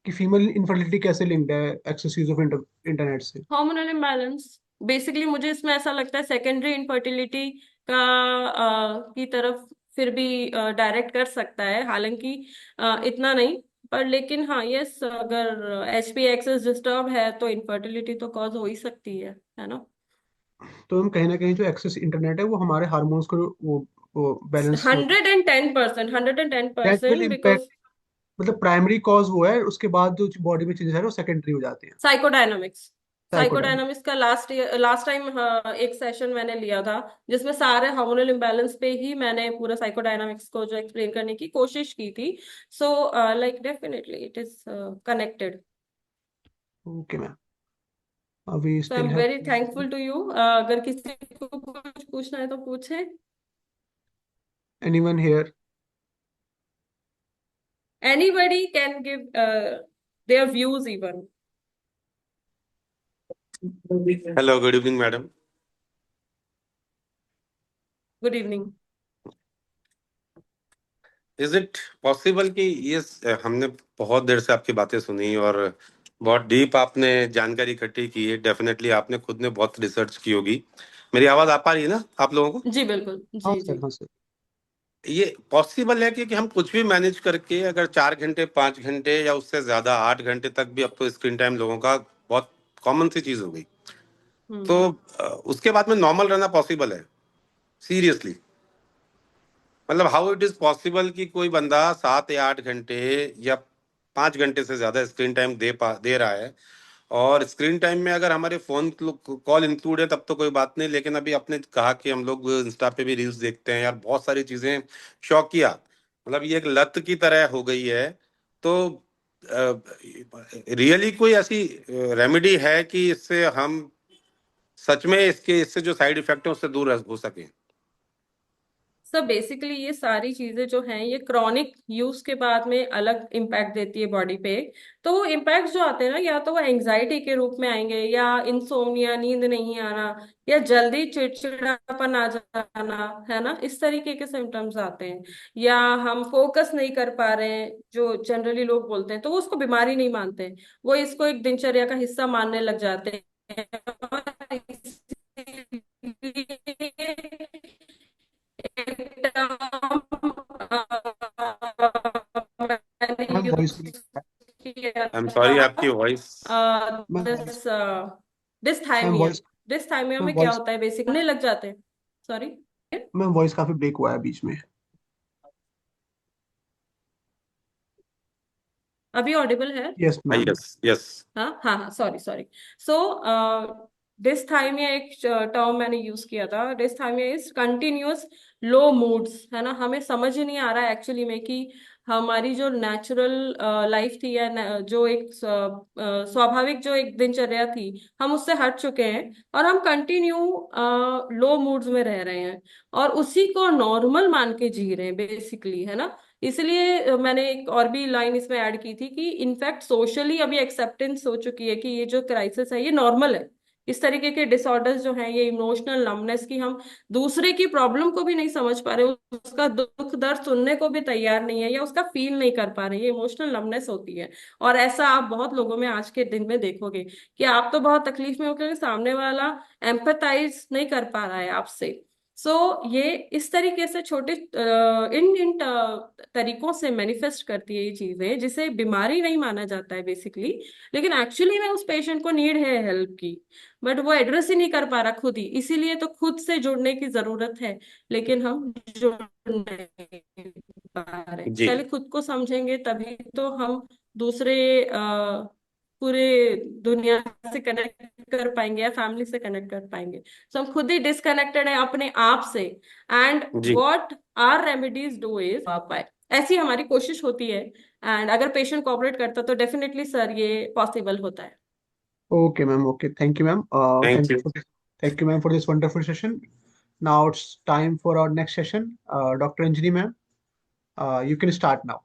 कि फीमेल इनफर्टिलिटी कैसे लिंक्ड है एक्सेस यूज ऑफ इंटरनेट से। हार्मोनल इम्बैलेंस, बेसिकली मुझे इसमें ऐसा लगता है सेकेंडरी इनफर्टिलिटी का की तरफ फिर भी डायरेक्ट कर सकता है, हालांकि इतना नहीं। पर लेकिन हाँ, यस, अगर एचपी एक्सेस डिस्टर्ब है तो इनफर्टिलिटी तो कॉज हो ही सकती है ना। तो हम कहीं ना कहीं जो एक्सेस इंटरनेट है वो हमारे हार्मोन्स को वो बैलेंस, 110%, 110%, इम्पैक्ट, बिकॉज मतलब प्राइमरी कॉज वो है, उसके बाद जो बॉडी में चेंजेस है वो सेकेंडरी हो जाते हैं। साइकोडायनामिक्स। साइकोडाइन। साइकोडायनामिक्स का लास्ट टाइम एक सेशन मैंने लिया था, जिसमें सारे हार्मोनल इम्बैलेंस पे ही मैंने पूरा साइकोडायनामिक्स को जो एक्सप्लेन करने की कोशिश की थी। So like definitely it is connected. Okay ma'am, we so I still am have very thankful to you. अगर किसी को कुछ पूछना है तो पूछे। Anyone here? Anybody can give their views even. Hello, good evening madam. Good evening. Is it possible कि हमने बहुत देर से आपकी बातें सुनी और बहुत डीप आपने जानकारी इकट्ठी की है। डेफिनेटली आपने खुद ने बहुत रिसर्च की होगी। मेरी आवाज आ पा रही है ना आप लोगों को? जी बिल्कुल, हाँ जी सर, जी। हाँ सर। ये पॉसिबल है कि हम कुछ भी मैनेज करके अगर 4 घंटे 5 घंटे या उससे ज्यादा 8 घंटे तक भी, अब तो स्क्रीन टाइम लोगों का बहुत कॉमन सी चीज हो गई, तो हम्म। उसके बाद में नॉर्मल रहना पॉसिबल है? सीरियसली, मतलब हाउ इट इज पॉसिबल कि कोई बंदा 7 या 8 घंटे या 5 घंटे से ज्यादा स्क्रीन टाइम दे रहा है। और स्क्रीन टाइम में अगर हमारे फोन कॉल इंक्लूड है तब तो कोई बात नहीं, लेकिन अभी आपने कहा कि हम लोग इंस्टा पे भी रील्स देखते हैं यार, बहुत सारी चीजें। शौकिया, मतलब ये एक लत की तरह हो गई है। तो रियली कोई ऐसी रेमेडी है कि इससे हम सच में इससे जो साइड इफेक्ट है उससे दूर हो सके? सर बेसिकली ये सारी चीजें जो हैं ये क्रॉनिक यूज के बाद में अलग इम्पैक्ट देती है बॉडी पे। तो वो इम्पैक्ट जो आते हैं ना, या तो वो एंजाइटी के रूप में आएंगे, या इंसोम्निया, नींद नहीं आना, या जल्दी चिड़चिड़ापन आ जाना, है ना, इस तरीके के सिम्टम्स आते हैं। या हम फोकस नहीं कर पा रहे हैं, जो जनरली लोग बोलते हैं, तो वो उसको बीमारी नहीं मानते हैं, वो इसको एक दिनचर्या का हिस्सा मानने लग जाते हैं। और मैंने मैम वॉइस यूज ब्रेक, किया आई एम था सॉरी, आपकी voice. Ma'am voice, this ma'am डिस्थाइमिया। Voice, डिस्थाइमिया ma'am में क्या वॉइस, होता है, बेसिक होने लग जाते हैं। सॉरी। मैम वॉइस काफी ब्रेक हुआ है बीच में। अभी ऑडिबल है? Yes ma'am. Yes yes. हाँ हाँ हाँ, सॉरी सॉरी। सो डिस्थाइमिया एक टर्म मैंने यूज किया था। डिस्थाइमिया इज कंटिन्यूअस लो मूड्स, है ना। हमें समझ ही नहीं आ रहा है एक्चुअली में कि हमारी जो नेचुरल लाइफ थी या जो एक स्वाभाविक जो एक दिनचर्या थी, हम उससे हट चुके हैं और हम कंटिन्यू लो मूड्स में रह रहे हैं और उसी को नॉर्मल मान के जी रहे हैं बेसिकली, है ना। इसलिए मैंने एक और भी लाइन इसमें ऐड की थी कि इनफैक्ट सोशली अभी एक्सेप्टेंस हो चुकी है कि ये जो क्राइसिस है ये नॉर्मल है। इस तरीके के डिसऑर्डर्स जो हैं, ये इमोशनल नमनेस की हम दूसरे की प्रॉब्लम को भी नहीं समझ पा रहे, उसका दुख दर्द सुनने को भी तैयार नहीं है या उसका फील नहीं कर पा रहे, ये इमोशनल नमनेस होती है। और ऐसा आप बहुत लोगों में आज के दिन में देखोगे कि आप तो बहुत तकलीफ में होकर सामने वाला एम्पैथाइज नहीं कर पा रहा है आपसे। सो ये इस तरीके से छोटे इन इन तरीकों से मैनिफेस्ट करती है ये चीजें, जिसे बीमारी नहीं माना जाता है बेसिकली, लेकिन एक्चुअली में उस पेशेंट को नीड है हेल्प की, बट वो एड्रेस ही नहीं कर पा रहा खुद ही। इसीलिए तो खुद से जुड़ने की जरूरत है, लेकिन हम जुड़ नहीं पा रहे। जी पहले खुद को समझेंगे तभी तो हम दूसरे पूरे दुनिया से कनेक्ट कर पाएंगे या फैमिली से कनेक्ट कर पाएंगे। सो हम खुद ही डिस्कनेक्टेड है अपने आप से। एंड जी। What are remedies do is आ पाए, ऐसी हमारी कोशिश होती है। एंड अगर पेशेंट कोऑपरेट करता तो डेफिनेटली सर ये पॉसिबल होता है। Okay, ma'am. Okay, thank you, ma'am. Thank Thank you you. for this. Thank you, ma'am, for this wonderful session. Now it's time for our next session. Dr. Anjali, ma'am, you can start now.